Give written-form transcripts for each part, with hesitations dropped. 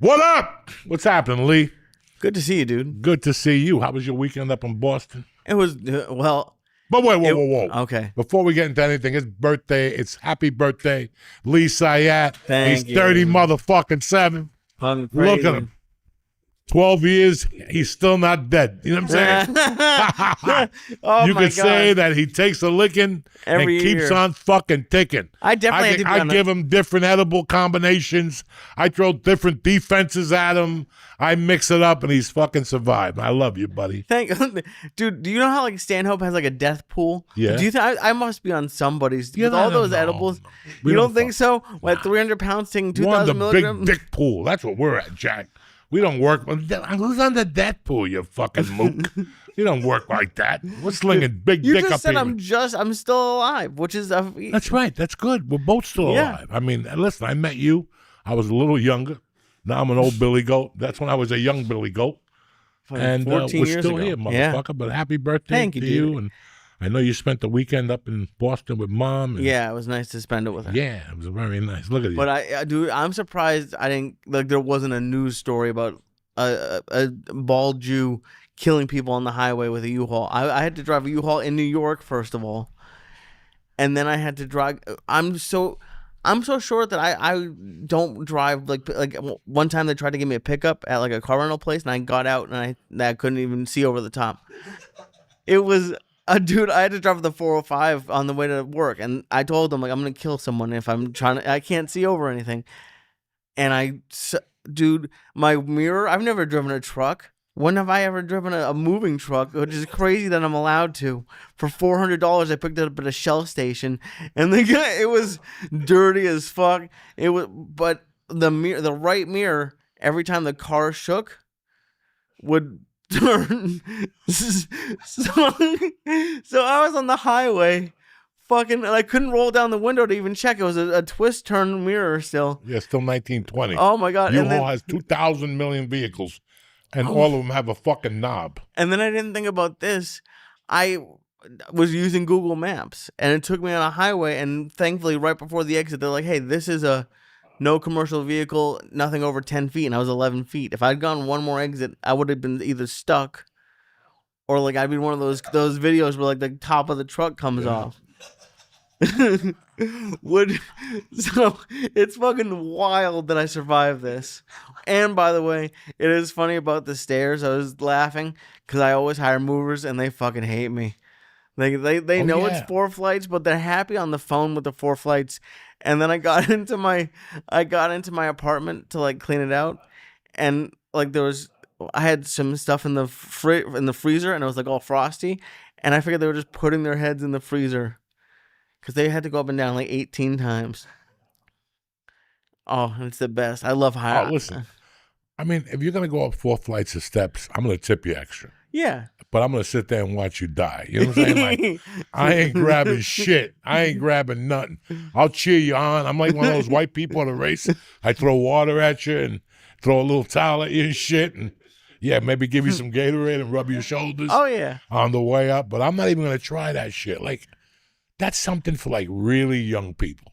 What up? What's happening, Lee? Good to see you, dude. Good to see you. How was your weekend up in Boston? It was, well. But wait, whoa. Okay. Before we get into anything, it's birthday. It's happy birthday, Lee Syatt. Thank He's 30 you. motherfucking 7. Look at him. 12 years, he's still not dead. You know what I'm saying? Oh, you my could God. say that he takes a licking Every and keeps year. on fucking ticking. I definitely had to be I on give him different edible combinations. I throw different defenses at him. I mix it up, and he's fucking survived. I love you, buddy. Dude, do you know how like Stanhope has like a death pool? Yeah. Do you think I must be on somebody's Yeah, with all no, those no. edibles? We You don't don't think so? At 300 pounds, taking We're on 2,000 the milligrams. big dick pool. That's what we're at, Jack. We don't work. Who's on the death pool, you fucking mook? You don't work like that. We're slinging big You dick just up said here. I'm still alive, which is That's right. That's good. We're both still Yeah. alive. I mean, listen, I met you. I was a little younger. Now I'm an old Billy Goat. That's when I was a young Billy Goat. And 14 we're years still ago. here, Yeah. motherfucker. But happy birthday Thank to you, you. dude. And I know you spent the weekend up in Boston with Mom. And Yeah, it was nice to spend it with her. yeah, it was very nice. Look at you. But dude, I'm surprised I didn't there wasn't a news story about a bald Jew killing people on the highway with a U-Haul. I had to drive a U-Haul in New York first of all, and then I had to drive. I'm so short that I don't drive like one time they tried to give me a pickup at like a car rental place, and I got out and I couldn't even see over the top. It was. Dude, I had to drive the 405 on the way to work, and I told them, like, I'm going to kill someone if I'm I can't see over anything. And dude, my mirror, I've never driven a truck. When have I ever driven a moving truck, which is crazy that I'm allowed to? For $400, I picked it up at a Shell station, and the guy, it was dirty as fuck. But the right mirror, every time the car shook, would turn. So I was on the highway fucking, and I couldn't roll down the window to even check. It was a twist turn mirror still. Yeah, still 1920. Oh my God. U-Haul has 2,000 million vehicles, and all of them have a fucking knob. And then I didn't think about this. I was using Google Maps, and it took me on a highway, and thankfully right before the exit, they're like, hey, this is a no commercial vehicle, nothing over 10 feet, and I was 11 feet. If I'd gone one more exit, I would have been either stuck or like I'd be one of those videos where like the top of the truck comes off. So it's fucking wild that I survived this. And by the way, it is funny about the stairs. I was laughing because I always hire movers and they fucking hate me. They know yeah. it's 4 flights, but they're happy on the phone with the 4 flights. And then I got into my apartment to like clean it out, and like I had some stuff in the freezer, and it was like all frosty, and I figured they were just putting their heads in the freezer because they had to go up and down like 18 times. Oh, it's the best. I love hiring. Oh, listen. I mean, if you're gonna go up 4 flights of steps, I'm gonna tip you extra. Yeah. But I'm going to sit there and watch you die. You know what I'm saying? Like, I ain't grabbing shit. I ain't grabbing nothing. I'll cheer you on. I'm like one of those white people in a race. I throw water at you and throw a little towel at you and shit. And, yeah, maybe give you some Gatorade and rub your shoulders Oh, yeah. on the way up. But I'm not even going to try that shit. Like, that's something for, like, really young people.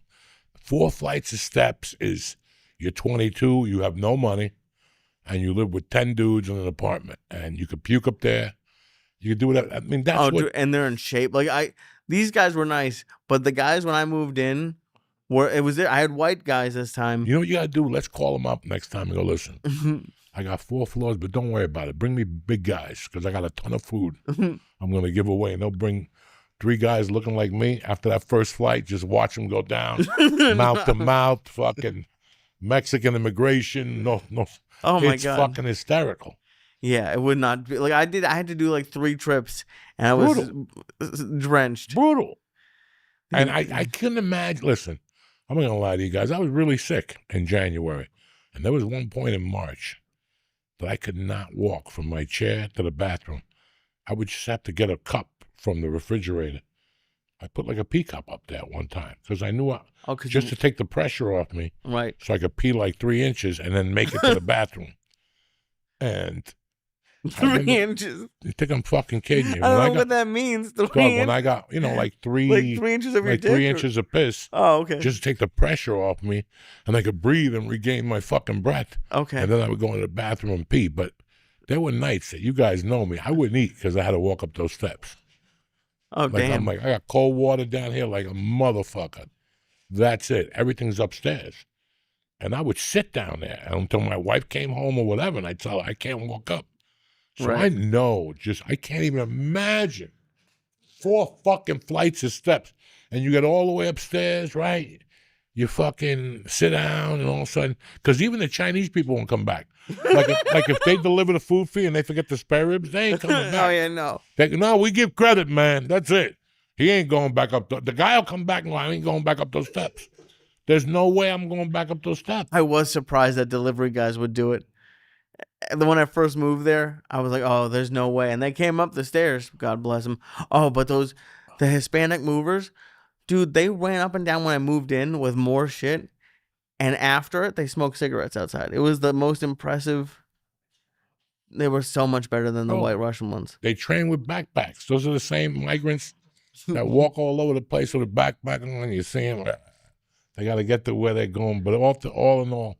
4 flights of steps is you're 22, you have no money, and you live with 10 dudes in an apartment. And you could puke up there. You could do whatever. I mean, that's what. Dude, and they're in shape. Like these guys were nice, but the guys when I moved in I had white guys this time. You know what you got to do? Let's call them up next time and go, listen, I got 4 floors, but don't worry about it. Bring me big guys because I got a ton of food I'm going to give away. And they'll bring 3 guys looking like me after that first flight. Just watch them go down, mouth to mouth, fucking Mexican immigration. No. Oh, my it's God. fucking hysterical. Yeah, it would not be like I had to do like 3 trips, and I was drenched. Brutal. And I couldn't imagine. Listen, I'm not going to lie to you guys. I was really sick in January. And there was one point in March that I could not walk from my chair to the bathroom. I would just have to get a cup from the refrigerator. I put like a pee cup up there one time because I knew just to take the pressure off me. Right. So I could pee like 3 inches and then make it to the bathroom. And 3 inches. You think I'm fucking kidding you? I don't know what that means. When I got, like 3 inches of your like dick. 3 inches of piss. Oh, okay. Just to take the pressure off me, and I could breathe and regain my fucking breath. Okay. And then I would go into the bathroom and pee. But there were nights that you guys know me. I wouldn't eat because I had to walk up those steps. Oh, damn. I got cold water down here like a motherfucker. That's it. Everything's upstairs. And I would sit down there until my wife came home or whatever, and I'd tell her I can't walk up. So I know, I can't even imagine 4 fucking flights of steps. And you get all the way upstairs, right? You fucking sit down, and all of a sudden, because even the Chinese people won't come back. Like if they deliver the food fee and they forget the spare ribs, they ain't coming back. Oh, yeah, no. No, we give credit, man. That's it. He ain't going back up. The guy will come back and I ain't going back up those steps. There's no way I'm going back up those steps. I was surprised that delivery guys would do it. When I first moved there, I was like, oh, there's no way. And they came up the stairs. God bless them. Oh, but the Hispanic movers, dude, they ran up and down when I moved in with more shit. And after it, they smoked cigarettes outside. It was the most impressive. They were so much better than the White Russian ones. They train with backpacks. Those are the same migrants that walk all over the place with a backpack on. You see them. They got to get to where they're going. But all in all,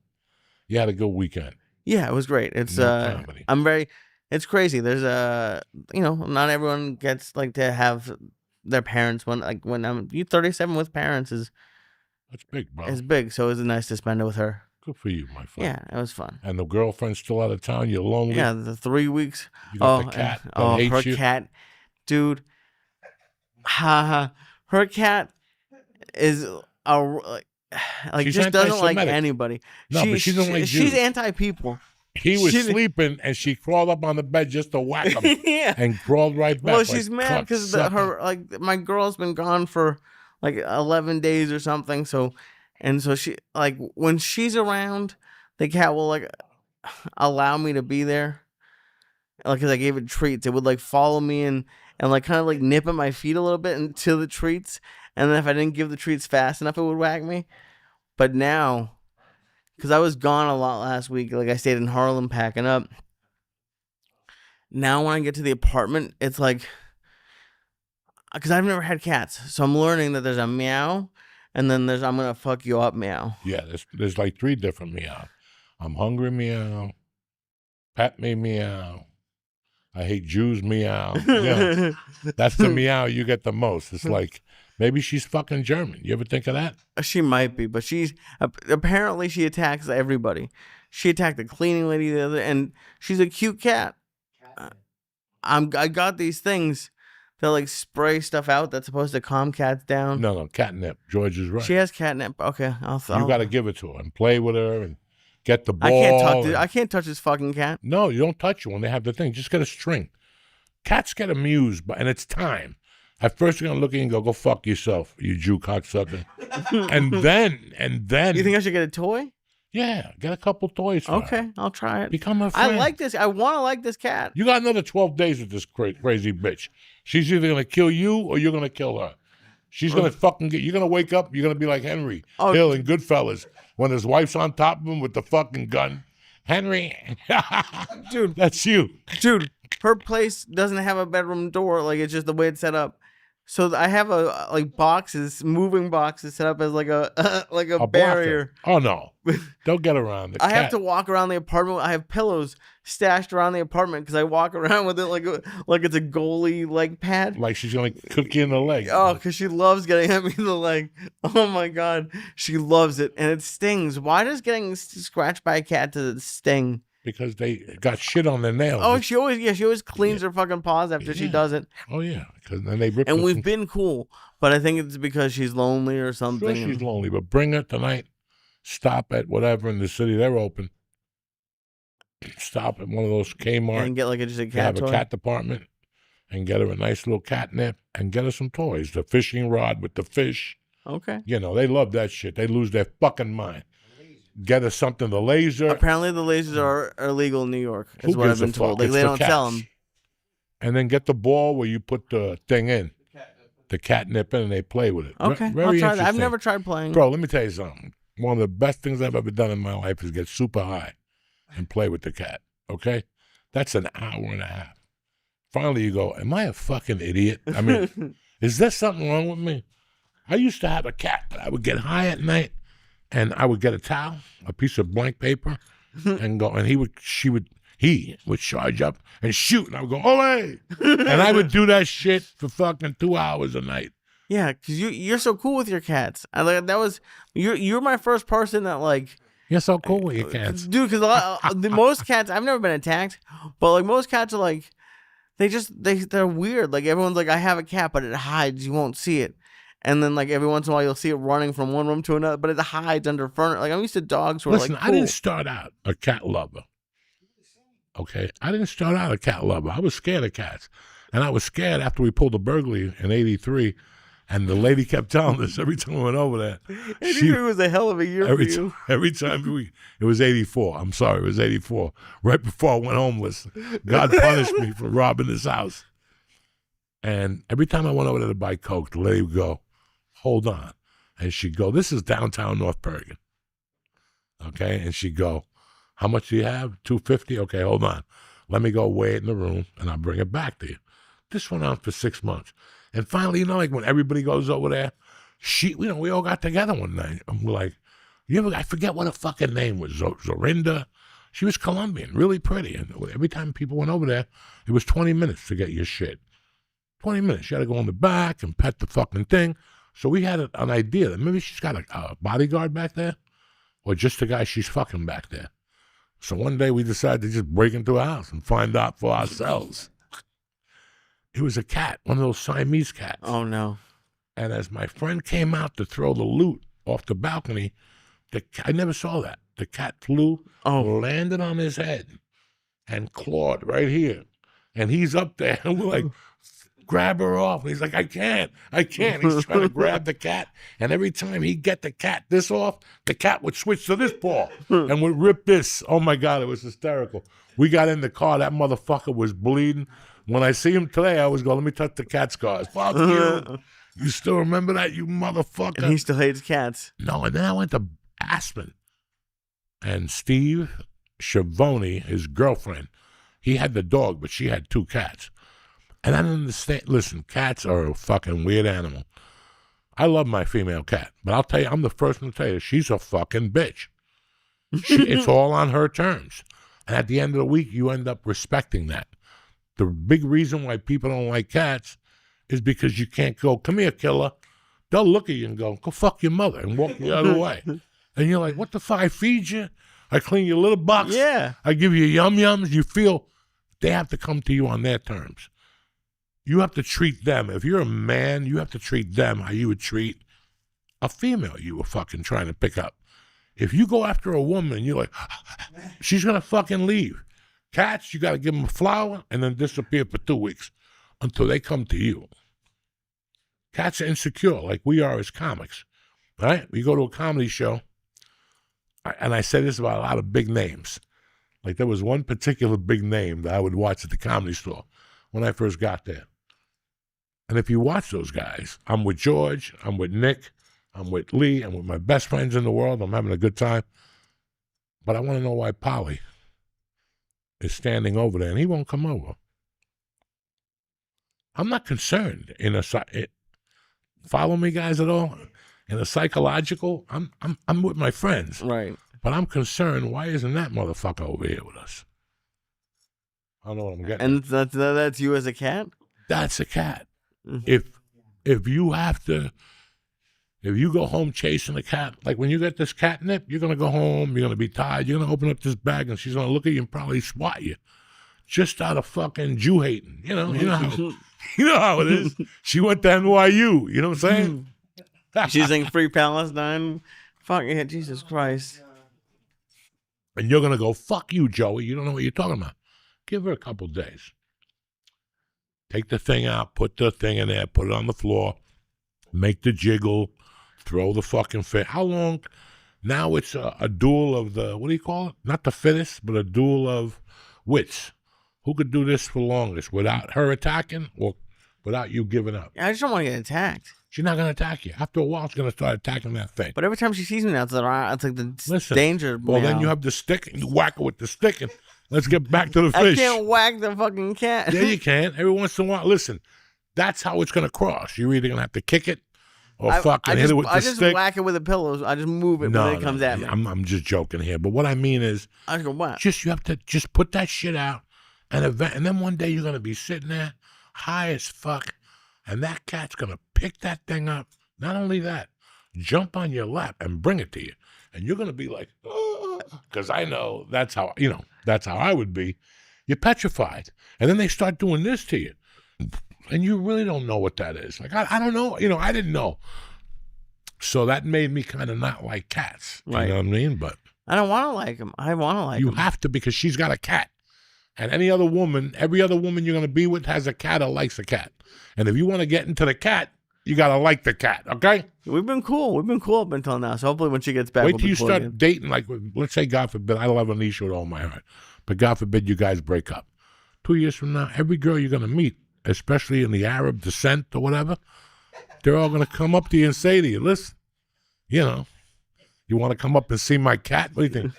you had a good weekend. Yeah, it was great. It's it's crazy. There's not everyone gets to have their parents when you're 37 with parents that's big, bro. It's big, so it was nice to spend it with her. Good for you, my friend. Yeah, it was fun. And the girlfriend's still out of town. You're lonely. Yeah, the 3 weeks. You got the cat. Her cat, dude. Her cat is just doesn't like anybody. No, but she doesn't like She's anti-people. He was sleeping, and she crawled up on the bed just to whack him. Yeah. And crawled right back. Well, she's mad because my girl's been gone for 11 days or something. So she when she's around, the cat will allow me to be there. Because I gave it treats, it would follow me and kind of nip at my feet a little bit into the treats. And then if I didn't give the treats fast enough, it would whack me. But now, because I was gone a lot last week, I stayed in Harlem packing up. Now when I get to the apartment, it's because I've never had cats. So I'm learning that there's a meow, and then there's I'm going to fuck you up meow. Yeah, there's 3 different meow. I'm hungry meow. Pet me meow. I hate Jews meow. Yeah, that's the meow you get the most. It's maybe she's fucking German. You ever think of that? She might be, but apparently she attacks everybody. She attacked the cleaning lady the other, and she's a cute cat. I got these things that spray stuff out that's supposed to calm cats down. No, catnip. George is right. She has catnip. Okay, you got to give it to her and play with her and get the ball. I can't touch this fucking cat. No, you don't touch it when they have the thing. Just get a string. Cats get amused, and it's time. At first, you're going to look at you and go fuck yourself, you Jew cocksucker. and then. You think I should get a toy? Yeah, get a couple toys for Okay, her. I'll try it. Become her friend. I like this. I want to like this cat. You got another 12 days with this crazy bitch. She's either going to kill you or you're going to kill her. She's going to fucking you're going to wake up, you're going to be like Henry Hill in Goodfellas when his wife's on top of him with the fucking gun. Henry. Dude. That's you. Dude, her place doesn't have a bedroom door. It's just the way it's set up. So I have moving boxes set up as a barrier. Oh no, don't get around. I have to walk around the apartment. I have pillows stashed around the apartment because I walk around with it like it's a goalie leg pad. Like she's gonna cook you in the leg. Oh, because she loves getting at me in the leg. Oh my god, she loves it, and it stings. Why does getting scratched by a cat does it sting? Because they got shit on their nails. Oh, she always cleans her fucking paws after she does it. Oh yeah, because then they rip. And we've been cool, but I think it's because she's lonely or something. Sure, she's lonely, but bring her tonight. Stop at whatever in the city they're open. Stop at one of those Kmart and get just a cat have toy. A cat department, and get her a nice little catnip, and get her some toys. The fishing rod with the fish. Okay. They love that shit. They lose their fucking mind. Get her something. The laser. Apparently, the lasers are illegal in New York. Is what I've been told. They don't sell them. And then get the ball where you put the thing in, the catnip in, and they play with it. Okay, Very I'll try that. I've interesting. never tried playing. Bro, let me tell you something. One of the best things I've ever done in my life is get super high and play with the cat. Okay, That's an hour and a half. Finally, you go, am I a fucking idiot? I mean, is there something wrong with me? I used to have a cat, but I would get high at night, and I would get a towel, a piece of blank paper, and go, and he would charge up and shoot, and I would go, Ole! And I would do that shit for fucking 2 hours a night. Yeah, because you're so cool with your cats. I like that was you're my first person that like. You're so cool with your cats, dude. Because the most cats, I've never been attacked, but like most cats are like, they're weird. Like everyone's like, I have a cat, but it hides. You won't see it. And then like every once in a while you'll see it running from one room to another, but it hides under furniture. Like I'm used to dogs who are like, cool. I didn't start out a cat lover. Okay, I didn't start out a cat lover. I was scared of cats, and I was scared after we pulled the burglary in '83. And the lady kept telling us every time we went over there. It was a hell of a year for you. Every time it was 84. I'm sorry, it was 84. Right before I went homeless. God punished me for robbing this house. And every time I went over there to buy Coke, the lady would go, hold on. And she'd go, this is downtown North Bergen. Okay? And she'd go, how much do you have? $2.50? Okay, hold on. Let me go weigh it in the room, and I'll bring it back to you. This went on for 6 months. And finally, like when everybody goes over there, we all got together one night. And we're like, I forget what her fucking name was, Zorinda. She was Colombian, really pretty. And every time people went over there, it was 20 minutes to get your shit. 20 minutes. You had to go in the back and pet the fucking thing. So we had an idea that maybe she's got a bodyguard back there, or just the guy she's fucking back there. So one day we decided to just break into a house and find out for ourselves. It was a cat, one of those Siamese cats. Oh, no. And as my friend came out to throw the loot off the balcony, I never saw that. The cat flew, landed on his head, and clawed right here. And he's up there, and we're like, grab her off. And he's like, I can't. He's trying to grab the cat. And every time he'd get the cat this off, the cat would switch to this paw and would rip this. Oh, my God, it was hysterical. We got in the car. That motherfucker was bleeding. When I see him today, I always go, let me touch the cat scars. Fuck you. You still remember that, you motherfucker? And he still hates cats. No, and then I went to Aspen. And Steve Schiavone, his girlfriend, he had the dog, but she had 2 cats. And I didn't understand. Listen, cats are a fucking weird animal. I love my female cat, but I'll tell you, I'm the first one to tell you, she's a fucking bitch. It's all on her terms. And at the end of the week, you end up respecting that. The big reason why people don't like cats is because you can't go, come here, killer. They'll look at you and go fuck your mother, and walk the other way. And you're like, what the fuck? I feed you. I clean your little box. Yeah. I give you yum-yums. You feel they have to come to you on their terms. You have to treat them. If you're a man, you have to treat them how you would treat a female you were fucking trying to pick up. If you go after a woman, you're like, she's going to fucking leave. Cats, you got to give them a flower and then disappear for 2 weeks until they come to you. Cats are insecure like we are as comics, right? We go to a comedy show, and I say this about a lot of big names. Like there was one particular big name that I would watch at the Comedy Store when I first got there. And if you watch those guys, I'm with George, I'm with Nick, I'm with Lee, I'm with my best friends in the world, I'm having a good time. But I want to know why Polly is standing over there, and he won't come over. I'm not concerned follow me, guys, at all. In a psychological, I'm with my friends, right? But I'm concerned. Why isn't that motherfucker over here with us? I don't know what I'm getting. And that's you as a cat. That's a cat. Mm-hmm. If you go home chasing a cat, like when you get this catnip, you're gonna go home. You're gonna be tired. You're gonna open up this bag, and she's gonna look at you and probably swat you, just out of fucking Jew hating. You know how it is. She went to NYU. You know what I'm saying? She's saying free Palestine. Fuck yeah, Jesus Christ. And you're gonna go, fuck you, Joey. You don't know what you're talking about. Give her a couple days. Take the thing out, put the thing in there, put it on the floor, make the jiggle, throw the fucking fit. How long? Now it's a duel of the, what do you call it? Not the fittest, but a duel of wits. Who could do this for longest without her attacking or without you giving up. I just don't want to get attacked. She's not going to attack you. After a while, she's going to start attacking that thing. But every time she sees me now, it's like the danger. Well, then you have the stick, and you whack her with the stick, and let's get back to the fish. I can't whack the fucking cat. Yeah, you can. Every once in a while. Listen, that's how it's going to cross. You're either going to have to kick it or fucking hit it with the stick. I just whack it with a pillow. I just move it when it comes at me. I'm just joking here. But what I mean is, I just go whack. You have to just put that shit out, and then one day you're going to be sitting there high as fuck, and that cat's going to pick that thing up. Not only that, jump on your lap and bring it to you. And you're going to be like, because I know that's how I would be. You're petrified. And then they start doing this to you. And you really don't know what that is. Like, I don't know. I didn't know. So that made me kind of not like cats. Right. You know what I mean? But I don't want to like them. I want to like them. You have to, because she's got a cat. And every other woman you're going to be with has a cat or likes a cat. And if you want to get into the cat, you got to like the cat, okay? We've been cool. We've been cool up until now. So hopefully when she gets back, wait till you start dating. Like, let's say, God forbid, I love Anisha with all my heart. But God forbid you guys break up. 2 years from now, every girl you're going to meet, especially in the Arab descent or whatever, they're all going to come up to you and say to you, listen, you want to come up and see my cat? What do you think?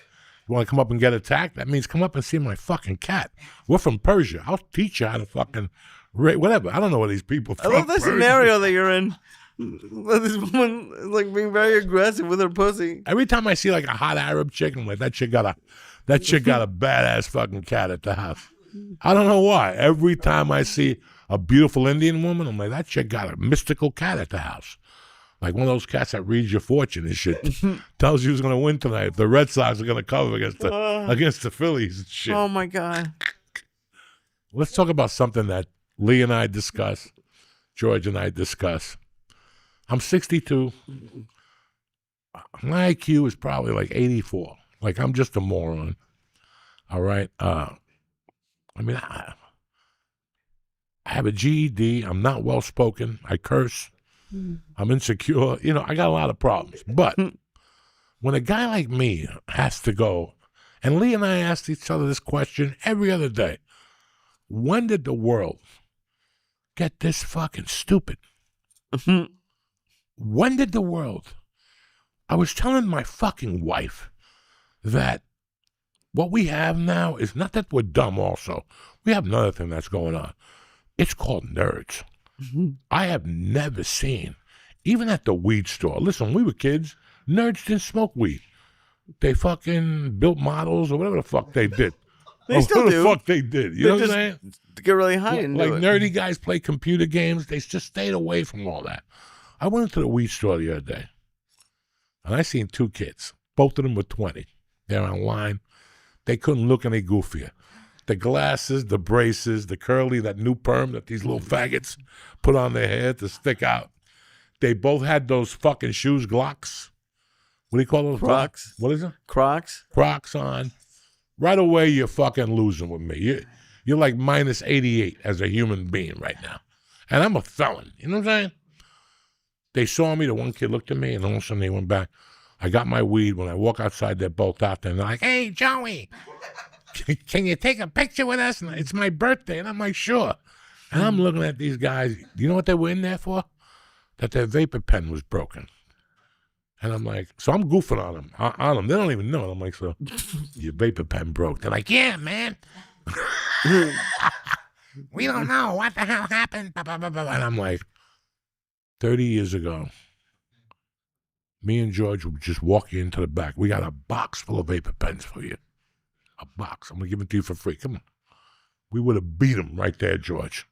You want to come up and get attacked? That means come up and see my fucking cat. We're from Persia. I'll teach you how to fucking... whatever. I don't know what these people. I love the scenario that you're in. This woman is like being very aggressive with her pussy. Every time I see like a hot Arab chick, I'm like, that chick got a badass fucking cat at the house. I don't know why. Every time I see a beautiful Indian woman, I'm like, that chick got a mystical cat at the house. Like one of those cats that reads your fortune and shit. Tells you who's going to win tonight. If the Red Sox are going to cover against the Phillies and shit. Oh my God. Let's talk about something that Lee and I discuss, George and I discuss. I'm 62. My IQ is probably like 84. Like, I'm just a moron. All right? I have a GED. I'm not well-spoken. I curse. I'm insecure. I got a lot of problems. But when a guy like me has to go, and Lee and I ask each other this question every other day, when did the world get this fucking stupid? When did the world? I was telling my fucking wife that what we have now is not that we're dumb also. We have another thing that's going on. It's called nerds. I have never seen, even at the weed store. Listen, when we were kids, nerds didn't smoke weed. They fucking built models or whatever the fuck they did. They still do. What the fuck they did. You know what I'm saying? To get really high and like nerdy guys play computer games. They just stayed away from all that. I went into the weed store the other day, and I seen two kids. Both of them were 20. They're online. They couldn't look any goofier. The glasses, the braces, the curly, that new perm that these little faggots put on their hair to stick out. They both had those fucking shoes, Glocks. What do you call those? Crocs. What is it? Crocs. Crocs on. Right away, you're fucking losing with me. You're like minus 88 as a human being right now. And I'm a felon. You know what I'm saying? They saw me. The one kid looked at me, and all of a sudden they went back. I got my weed. When I walk outside, they're both out there. And they're like, hey, Joey, can you take a picture with us? And it's my birthday. And I'm like, sure. And I'm looking at these guys. Do you know what they were in there for? That their vapor pen was broken. And I'm like, so I'm goofing on them. They don't even know. And I'm like, so your vapor pen broke. They're like, yeah, man. We don't know what the hell happened. And I'm like, 30 years ago, me and George would just walk you into the back. We got a box full of vapor pens for you. A box. I'm going to give it to you for free. Come on. We would have beat them right there, George.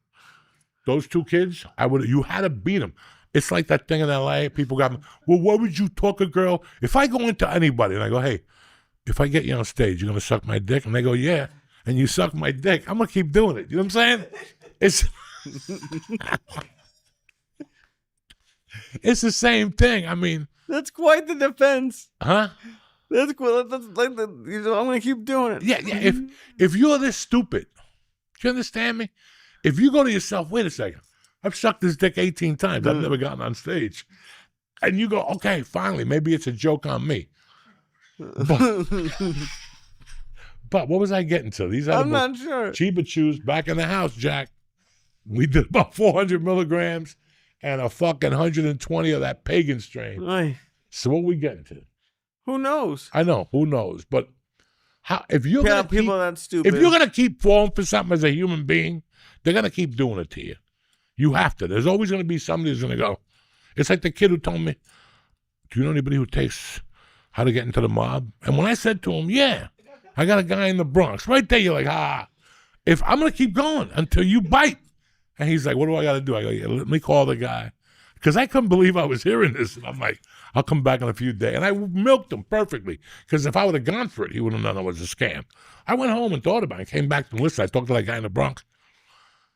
Those two kids, you had to beat them. It's like that thing in L.A. People got me, well, what would you talk a girl? If I go into anybody and I go, hey, if I get you on stage, you're going to suck my dick? And they go, yeah. And you suck my dick. I'm going to keep doing it. You know what I'm saying? It's the same thing. I mean. That's quite the defense. Huh? That's cool. That's like I'm going to keep doing it. Yeah. If you're this stupid, do you understand me? If you go to yourself, wait a second. I've sucked this dick 18 times. I've never gotten on stage. And you go, okay, finally, maybe it's a joke on me. But what was I getting to? I'm not sure. Chiba Chews back in the house, Jack. We did about 400 milligrams and a fucking 120 of that pagan strain. Ay. So what we getting to? Who knows? I know, who knows? But how if you're Yeah, gonna people keep, are that stupid. if you're gonna keep falling for something as a human being, they're gonna keep doing it to you. You have to. There's always gonna be somebody who's gonna go. It's like the kid who told me, "Do you know anybody who takes How to Get Into the Mob?" And when I said to him, "Yeah, I got a guy in the Bronx," right there, you're like, if I'm gonna keep going until you bite. And he's like, "What do I got to do?" I go, "Yeah, let me call the guy," because I couldn't believe I was hearing this. And I'm like, "I'll come back in a few days." And I milked him perfectly, because if I would have gone for it, he would have known it was a scam. I went home and thought about it. Came back and listened. I talked to that guy in the Bronx.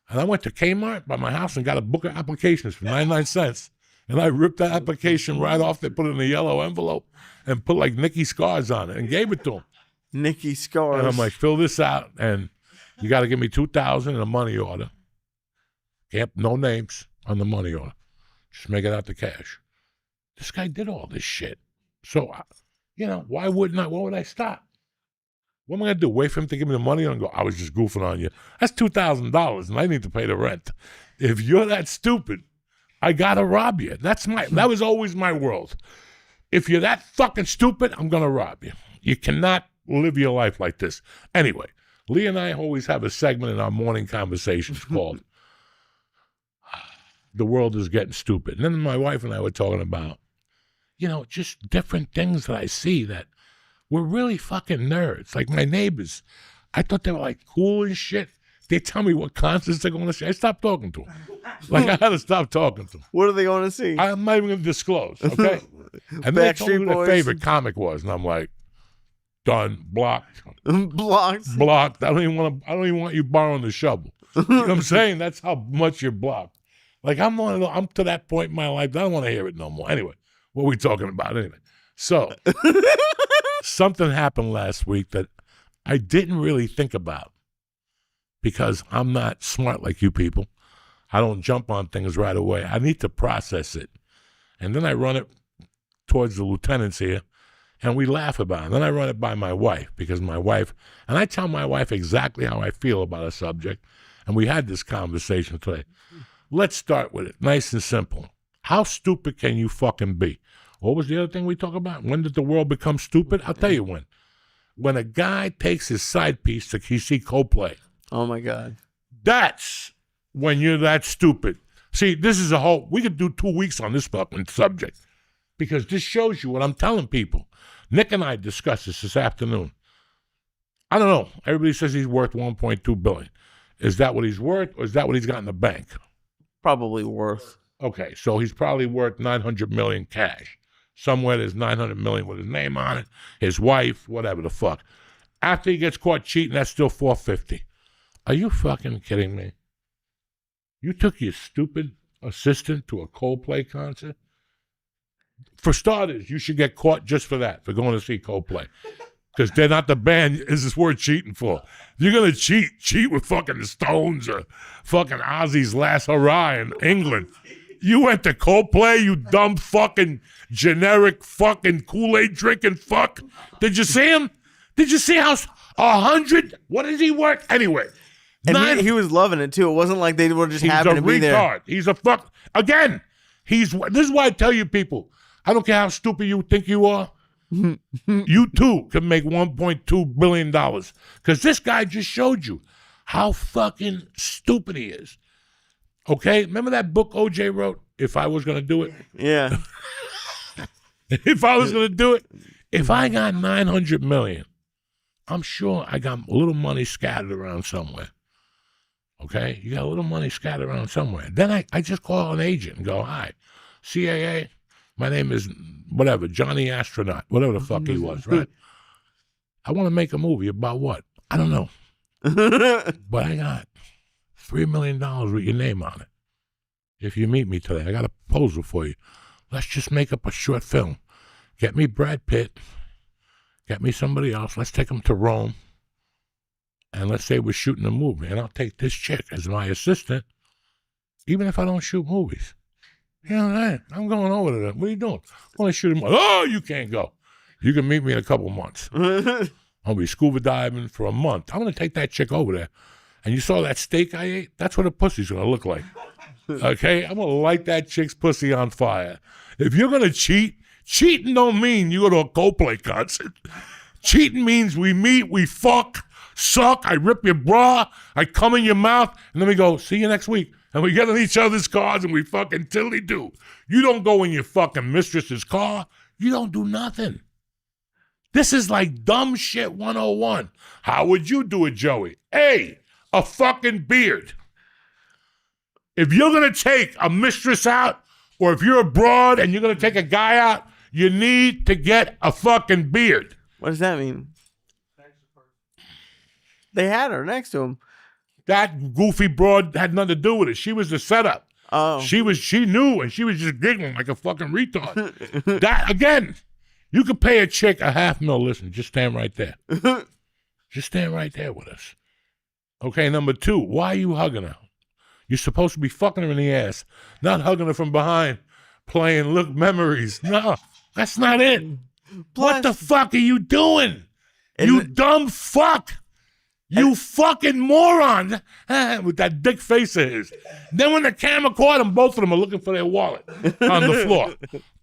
And I went to Kmart by my house and got a book of applications for 99 cents. And I ripped that application right off. They put it in a yellow envelope and put like Nicky Scars on it and gave it to him. Nicky Scars. And I'm like, "Fill this out, and you got to give me $2,000 in a money order. Yep, no names on the money order. Just make it out to cash." This guy did all this shit. So, why wouldn't I? Why would I stop? What am I going to do? Wait for him to give me the money and go, "I was just goofing on you." That's $2,000 and I need to pay the rent. If you're that stupid, I got to rob you. That was always my world. If you're that fucking stupid, I'm going to rob you. You cannot live your life like this. Anyway, Lee and I always have a segment in our morning conversations called "The World is Getting Stupid." And then my wife and I were talking about, just different things that I see that we're really fucking nerds. Like my neighbors, I thought they were like cool and shit. They tell me what concerts they're going to see. I stopped talking to them. Like I had to stop talking to them. What are they going to see? I'm not even going to disclose, okay? And they told me who their favorite comic was, and I'm like, done, blocked. Blocked. I don't even want you borrowing the shovel. You know what I'm saying? That's how much you're blocked. Like I'm to that point in my life, I don't want to hear it no more. Anyway, what are we talking about anyway? So something happened last week that I didn't really think about, because I'm not smart like you people. I don't jump on things right away. I need to process it. And then I run it towards the lieutenants here, and we laugh about it. And then I run it by my wife, because and I tell my wife exactly how I feel about a subject, and we had this conversation today. Let's start with it, nice and simple. How stupid can you fucking be? What was the other thing we talked about? When did the world become stupid? I'll tell you when. When a guy takes his side piece to see Coldplay. Oh, my God. That's when you're that stupid. See, this is we could do 2 weeks on this fucking subject, because this shows you what I'm telling people. Nick and I discussed this afternoon. I don't know. Everybody says he's worth $1.2 billion. Is that what he's worth, or is that what he's got in the bank? Probably worth. Okay, so he's probably worth $900 million cash. Somewhere there's $900 million with his name on it, his wife, whatever the fuck. After he gets caught cheating, that's still $450. Are you fucking kidding me? You took your stupid assistant to a Coldplay concert? For starters, you should get caught just for that, for going to see Coldplay. Because they're not the band is this worth cheating for. If you're going to cheat with fucking the Stones or fucking Ozzy's Last Hurrah in England. You went to Coldplay, you dumb fucking generic fucking Kool-Aid drinking fuck. Did you see him? Did you see how 100? What is he worth? Anyway. And he was loving it too. It wasn't like they were just happy to be there. He's a fuck. Again, this is why I tell you people, I don't care how stupid you think you are. You too can make $1.2 billion. Because this guy just showed you how fucking stupid he is. Okay? Remember that book OJ wrote, If I Was Gonna Do It? Yeah. If I was gonna do it, if I got $900 million, I'm sure I got a little money scattered around somewhere. Okay? You got a little money scattered around somewhere. Then I just call an agent and go, "Hi, CAA, my name is whatever, Johnny Astronaut," whatever the fuck he was, right? I want to make a movie about what? I don't know. But I got $3 million with your name on it. If you meet me today, I got a proposal for you. Let's just make up a short film. Get me Brad Pitt. Get me somebody else. Let's take them to Rome. And let's say we're shooting a movie. And I'll take this chick as my assistant, even if I don't shoot movies. You know what I mean? I'm going over to them. What are you doing? I want to shoot a movie. Oh, you can't go. You can meet me in a couple months. I'll be scuba diving for a month. I'm going to take that chick over there. and you saw that steak I ate, that's what a pussy's going to look like. Okay? I'm going to light that chick's pussy on fire. If you're going to cheat, cheating don't mean you go to a Coldplay concert. Cheating means we meet, we fuck, suck, I rip your bra, I come in your mouth, and then we go, see you next week. And we get in each other's cars and we fucking tiddly-do. You don't go in your fucking mistress's car. You don't do nothing. This is like dumb shit 101. How would you do it, Joey? A fucking beard. If you're going to take a mistress out, or if you're a broad and you're going to take a guy out, you need to get a fucking beard. What does that mean? They had her next to him. That goofy broad had nothing to do with it. She was the setup. Oh. She knew, and she was just giggling like a fucking retard. That, again, you could pay a chick $500,000. Listen, just stand right there. Just stand right there with us. Okay, number 2, why are you hugging her? You're supposed to be fucking her in the ass, not hugging her from behind, playing Look Memories. No, that's not it. Plus, what the fuck are you doing? You dumb fuck. You fucking moron. With that dick face of his. Then when the camera caught them, both of them are looking for their wallet on the floor.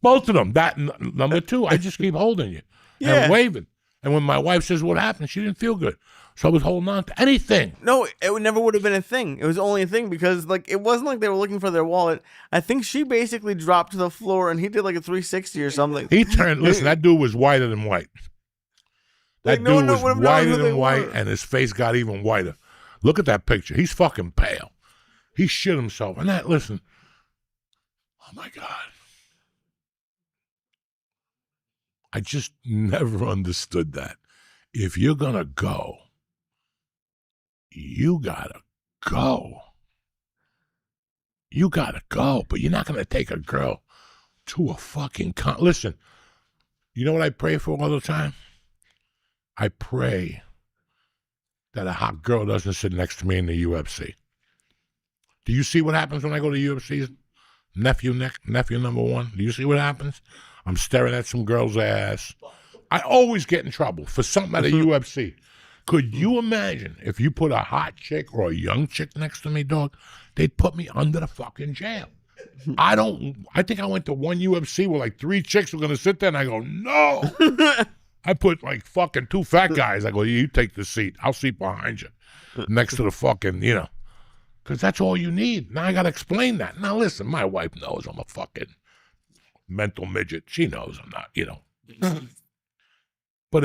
Both of them. That number 2, I just keep holding you and waving. And when my wife says what happened, she didn't feel good. So I was holding on to anything. No, it never would have been a thing. It was only a thing because like it wasn't like they were looking for their wallet. I think she basically dropped to the floor and he did like a 360 or something. He turned, listen, that dude was whiter than white. That dude was whiter than white, and his face got even whiter. Look at that picture. He's fucking pale. He shit himself. And that, listen, oh my God. I just never understood that. If you're going to go, you got to go. You got to go, but you're not going to take a girl to a fucking Listen, you know what I pray for all the time? I pray that a hot girl doesn't sit next to me in the UFC. Do you see what happens when I go to UFC? Nephew number 1. Do you see what happens? I'm staring at some girl's ass. I always get in trouble for something at a UFC. Could you imagine if you put a hot chick or a young chick next to me, dog? They'd put me under the fucking jail. I think I went to one UFC where like 3 chicks were going to sit there, and I go, no. I put like fucking 2 fat guys. I go, you take the seat. I'll sit behind you next to the fucking, because that's all you need. Now I got to explain that. Now listen, my wife knows I'm a fucking mental midget. She knows I'm not, But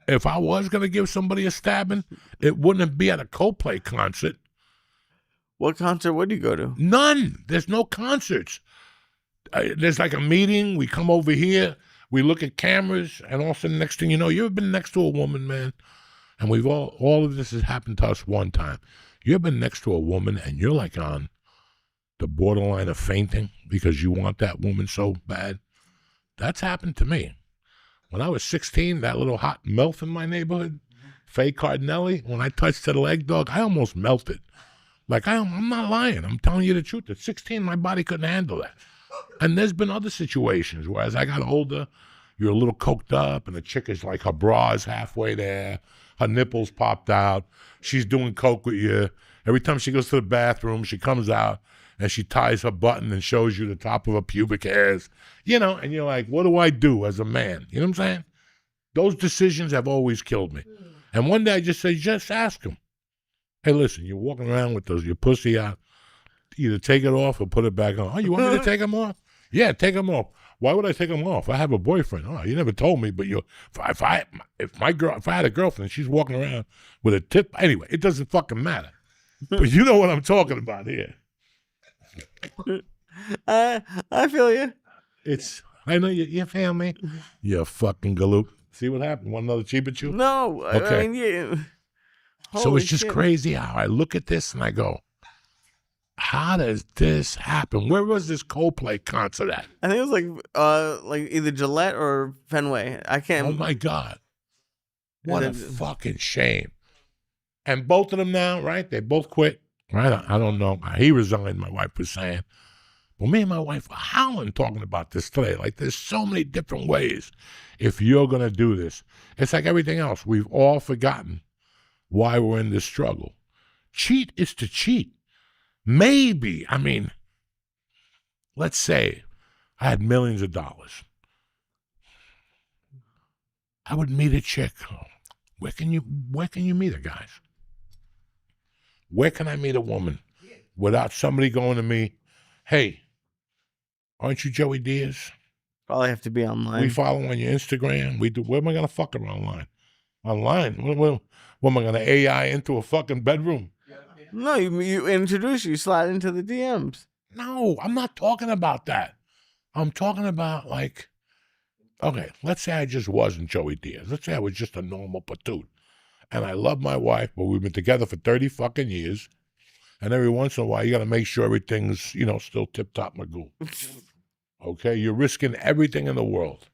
if I was going to give somebody a stabbing, it wouldn't be at a Coldplay concert. What concert would you go to? None. There's no concerts. There's like a meeting. We come over here. We look at cameras, and all of a sudden, next thing you know, you ever been next to a woman, man? And we've all of this has happened to us one time. You ever been next to a woman, and you're like on the borderline of fainting because you want that woman so bad? That's happened to me. When I was 16, that little hot MILF in my neighborhood, Faye Cardinelli, when I touched her leg, dog, I almost melted. Like, I'm not lying. I'm telling you the truth. At 16, my body couldn't handle that. And there's been other situations where as I got older, you're a little coked up, and the chick is like, her bra is halfway there, her nipples popped out, she's doing coke with you. Every time she goes to the bathroom, she comes out, and she ties her button and shows you the top of her pubic hairs, and you're like, what do I do as a man? You know what I'm saying? Those decisions have always killed me. And one day I just said, just ask him. Hey, listen, you're walking around with your pussy out. Either take it off or put it back on. Oh, you want me to take them off? Yeah, take them off. Why would I take them off? I have a boyfriend. Oh, you never told me, but if I had a girlfriend, she's walking around with a tip. Anyway, it doesn't fucking matter. But you know what I'm talking about here. I feel you. I know you feel me. You fucking galoot. See what happened? Want another cheaper chew? No. Okay. I mean, yeah. So it's just crazy how I look at this and I go, how does this happen? Where was this Coldplay concert at? I think it was like either Gillette or Fenway. I can't. Oh my God. What a fucking shame. And both of them now, right? They both quit. Right? I don't know. He resigned, my wife was saying. Well, me and my wife were howling talking about this today. Like, there's so many different ways if you're going to do this. It's like everything else. We've all forgotten why we're in this struggle. Cheat is to cheat. Maybe, I mean, let's say I had millions of dollars. I would meet a chick. Where can you meet her, guys? Where can I meet a woman without somebody going to me, hey, aren't you Joey Diaz? Probably have to be online. We follow on your Instagram. We do. Where am I gonna fuck her online? Online? What am I gonna AI into a fucking bedroom? No, you introduce you slide into the DMs. No, I'm not talking about that. I'm talking about like, okay, let's say I just wasn't Joey Diaz. Let's say I was just a normal platoon. And I love my wife, but we've been together for 30 fucking years. And every once in a while, you got to make sure everything's, still tip-top magoo. Okay? You're risking everything in the world.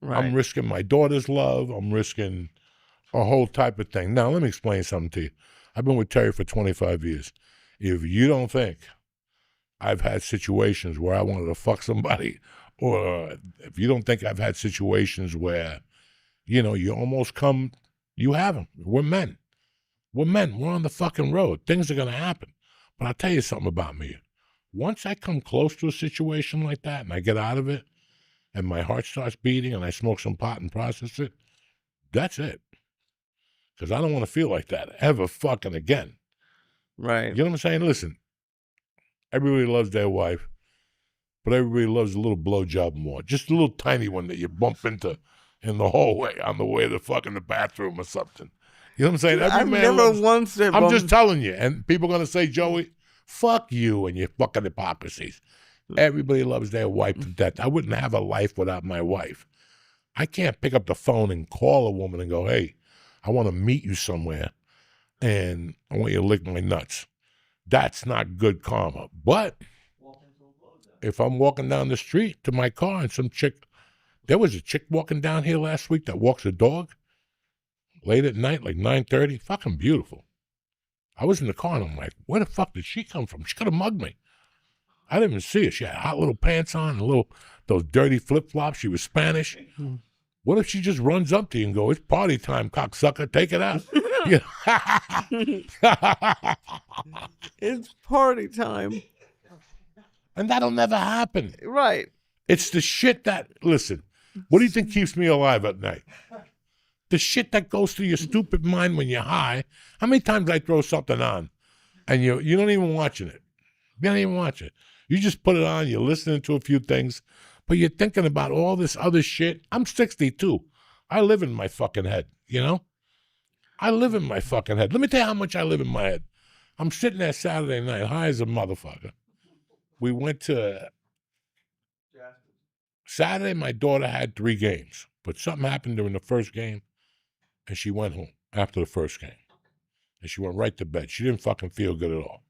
Right. I'm risking my daughter's love. I'm risking a whole type of thing. Now, let me explain something to you. I've been with Terry for 25 years. If you don't think I've had situations where I wanted to fuck somebody, or if you don't think I've had situations where, you almost come... You have them. We're men. We're men. We're on the fucking road. Things are going to happen. But I'll tell you something about me. Once I come close to a situation like that and I get out of it and my heart starts beating and I smoke some pot and process it, that's it. Because I don't want to feel like that ever fucking again. Right. You know what I'm saying? Listen, everybody loves their wife, but everybody loves a little blowjob more. Just a little tiny one that you bump into in the hallway on the way to the bathroom or something. You know what I'm saying? I've never once said... I'm just telling you. And people are going to say, Joey, fuck you and your fucking hypocrisies. Everybody loves their wife to death. I wouldn't have a life without my wife. I can't pick up the phone and call a woman and go, hey, I want to meet you somewhere and I want you to lick my nuts. That's not good karma. But if I'm walking down the street to my car and some chick... There was a chick walking down here last week that walks a dog late at night, like 9:30. Fucking beautiful. I was in the car and I'm like, where the fuck did she come from? She could have mugged me. I didn't even see her. She had hot little pants on and those dirty flip-flops. She was Spanish. What if she just runs up to you and goes, it's party time, cocksucker. Take it out. It's party time. And that'll never happen. Right. It's the shit that, listen, what do you think keeps me alive at night? The shit that goes through your stupid mind when you're high. How many times I throw something on and you don't even watching it? You don't even watch it. You just put it on, you're listening to a few things, but you're thinking about all this other shit. I'm 62. I live in my fucking head, I live in my fucking head. Let me tell you how much I live in my head. I'm sitting there Saturday night, high as a motherfucker. We went to... Saturday, my daughter had 3 games, but something happened during the first game, and she went home after the first game. And she went right to bed. She didn't fucking feel good at all.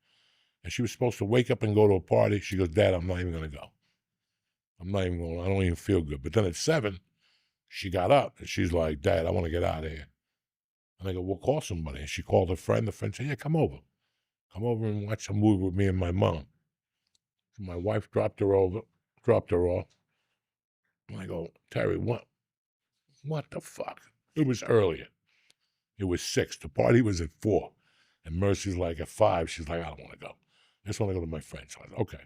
And she was supposed to wake up and go to a party. She goes, Dad, I'm not even going to go. I'm not even going. I don't even feel good. But then at 7, she got up, and she's like, Dad, I want to get out of here. And I go, well, call somebody. And she called her friend. The friend said, yeah, come over. Come over and watch a movie with me and my mom. So my wife dropped her off. And I go, Terry, what the fuck? It was earlier. It was 6. The party was at 4. And Mercy's like at 5. She's like, I don't want to go. I just want to go to my friends. So I said, okay.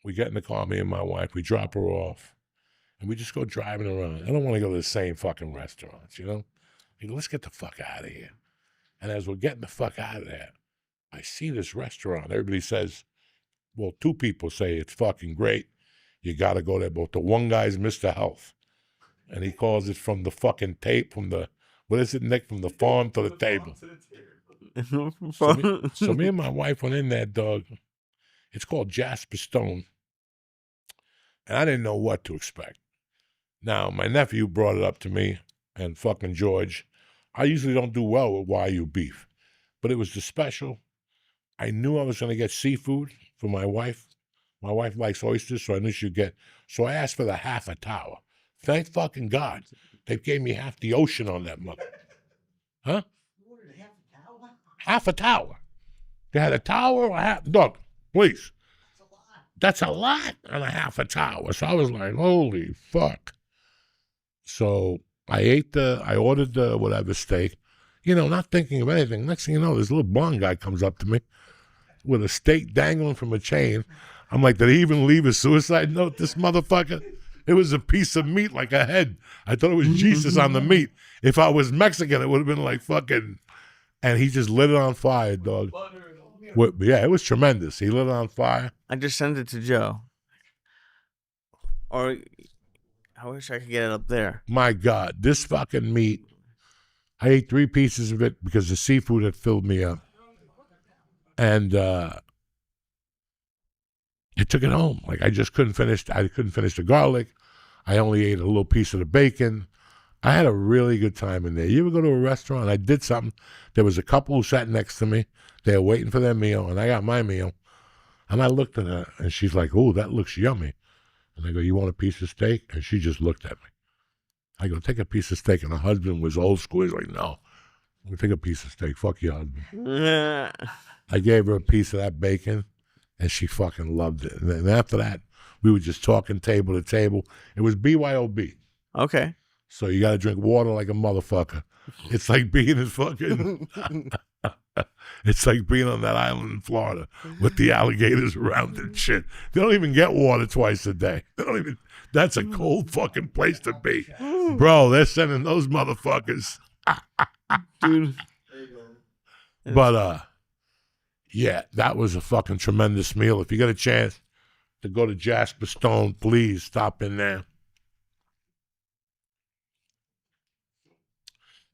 We get in the car, me and my wife. We drop her off. And we just go driving around. I don't want to go to the same fucking restaurants, I go, let's get the fuck out of here. And as we're getting the fuck out of there, I see this restaurant. Everybody says, well, 2 people say it's fucking great. You got to go there. But the one guy's Mr. Health. And he calls it from the fucking tape, from the, what is it, Nick? From the farm to the table. So me and my wife went in there, dog. It's called Jasper Stone. And I didn't know what to expect. Now, my nephew brought it up to me, and fucking George. I usually don't do well with YU beef. But it was the special. I knew I was going to get seafood for my wife. My wife likes oysters, so I knew she'd get. So I asked for the half a tower. Thank fucking God. They gave me half the ocean on that mother. Huh? You ordered half a tower? Half a tower. They had a tower or a half. Doug, please. That's a lot on a half a tower. So I was like, holy fuck. So I ordered the whatever steak. not thinking of anything. Next thing you know, this little blonde guy comes up to me with a steak dangling from a chain. I'm like, did he even leave a suicide note, this motherfucker? It was a piece of meat like a head. I thought it was Jesus on the meat. If I was Mexican, it would have been like fucking... And he just lit it on fire, dog. Yeah, it was tremendous. He lit it on fire. I just sent it to Joe. Or I wish I could get it up there. My God, this fucking meat. I ate 3 pieces of it because the seafood had filled me up. And I took it home. Like I couldn't finish the garlic. I only ate a little piece of the bacon. I had a really good time in there. You ever go to a restaurant? I did something. There was a couple who sat next to me. They were waiting for their meal, and I got my meal. And I looked at her, and she's like, "Oh, that looks yummy." And I go, "You want a piece of steak?" And she just looked at me. I go, "Take a piece of steak." And her husband was old school. He's like, "No, we'll take a piece of steak. Fuck your husband." I gave her a piece of that bacon, and she fucking loved it. And then after that, we were just talking table to table. It was BYOB. Okay. So you got to drink water like a motherfucker. It's like being in fucking... It's like being on that island in Florida with the alligators around and shit. They don't even get water twice a day. They don't even... That's a cold fucking place to be. Bro, they're sending those motherfuckers. Dude. But, yeah, that was a fucking tremendous meal. If you get a chance to go to Jasper Stone, please stop in there.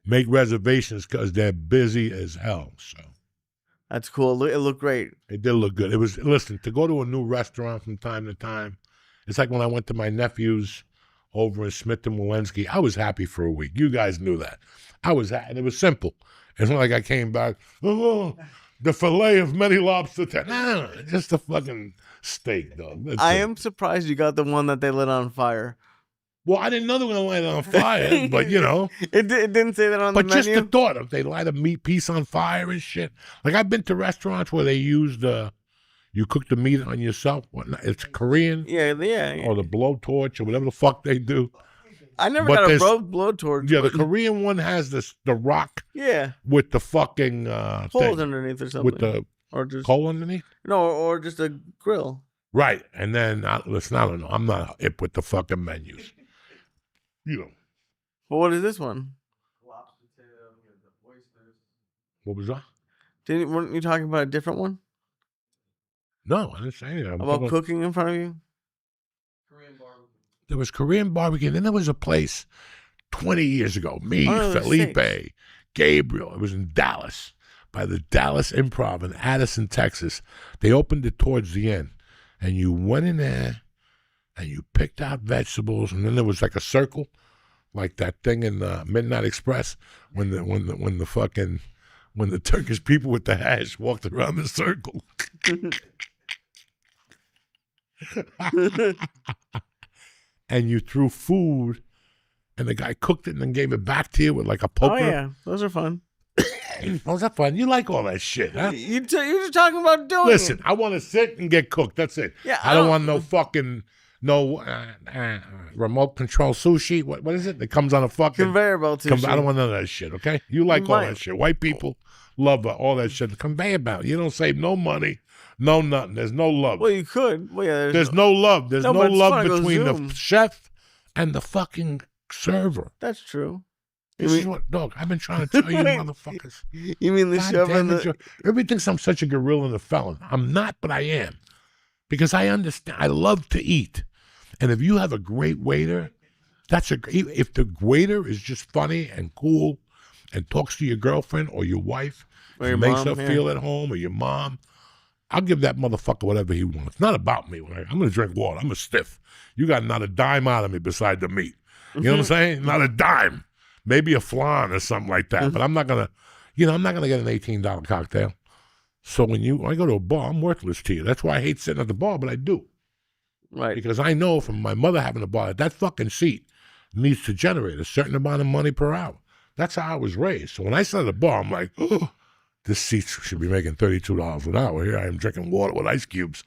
Make reservations because they're busy as hell. So that's cool. It looked great. It did look good. It was, listen, to go to a new restaurant from time to time, it's like when I went to my nephew's over in Smith and Walensky. I was happy for a week. You guys knew that. I was happy. And it was simple. It's not like I came back, oh, the fillet of many lobster. No, just a fucking steak, dog. I am surprised you got the one that they lit on fire. Well, I didn't know they were going to light it on fire, but, It didn't say that on the menu? But just the thought of they light a meat piece on fire and shit. Like, I've been to restaurants where they used, you cook the meat on yourself. It's Korean. Yeah. Or the blowtorch or whatever the fuck they do. I never got a blowtorch. Yeah, the Korean one has the rock. Yeah. With the fucking holes underneath or something. With the coal underneath? No, or just a grill. Right. And then, listen, I don't know. I'm not hip with the fucking menus. But what is this one? Lobster tail, the oysters. What was that? Weren't you talking about a different one? No, I didn't say anything. About cooking in front of you? Korean barbecue. There was Korean barbecue. Then there was a place 20 years ago. Me, Felipe, Gabriel. It was in Dallas by the Dallas Improv in Addison, Texas. They opened it towards the end. And you went in there and you picked out vegetables. And then there was like a circle, like that thing in Midnight Express when the Turkish people with the hash walked around the circle. And you threw food, and the guy cooked it and then gave it back to you with like a poker. Oh, yeah. Those are fun. Those are fun. You like all that shit, huh? You're just talking about doing Listen, it. I want to sit and get cooked. That's it. Yeah, I don't want no fucking, remote control sushi. What is it? That comes on a fucking conveyor belt sushi. I don't want none of that shit, okay? You like all that shit. White people love all that shit. The conveyor belt. You don't save no money, no nothing. There's no love. Well, you could. Well, yeah, there's no love. There's no love between the chef and the fucking server. That's true. This is what, dog, I've been trying to tell you motherfuckers. You mean the chef and the... Everybody thinks I'm such a gorilla and a felon. I'm not, but I am. Because I understand. I love to eat. And if you have a great waiter, if the waiter is just funny and cool and talks to your girlfriend or your wife or your makes mom, her feel at home, or your mom, I'll give that motherfucker whatever he wants. It's not about me. I'm going to drink water. I'm a stiff. You got not a dime out of me beside the meat. You know what I'm saying? Not a dime. Maybe a flan or something like that. But I'm not going to, I'm not going to get an $18 cocktail. So when I go to a bar, I'm worthless to you. That's why I hate sitting at the bar, but I do. Right. Because I know from my mother having a bar, that fucking seat needs to generate a certain amount of money per hour. That's how I was raised. So when I sit at the bar, I'm like, oh, this seat should be making $32 an hour. Here I am drinking water with ice cubes.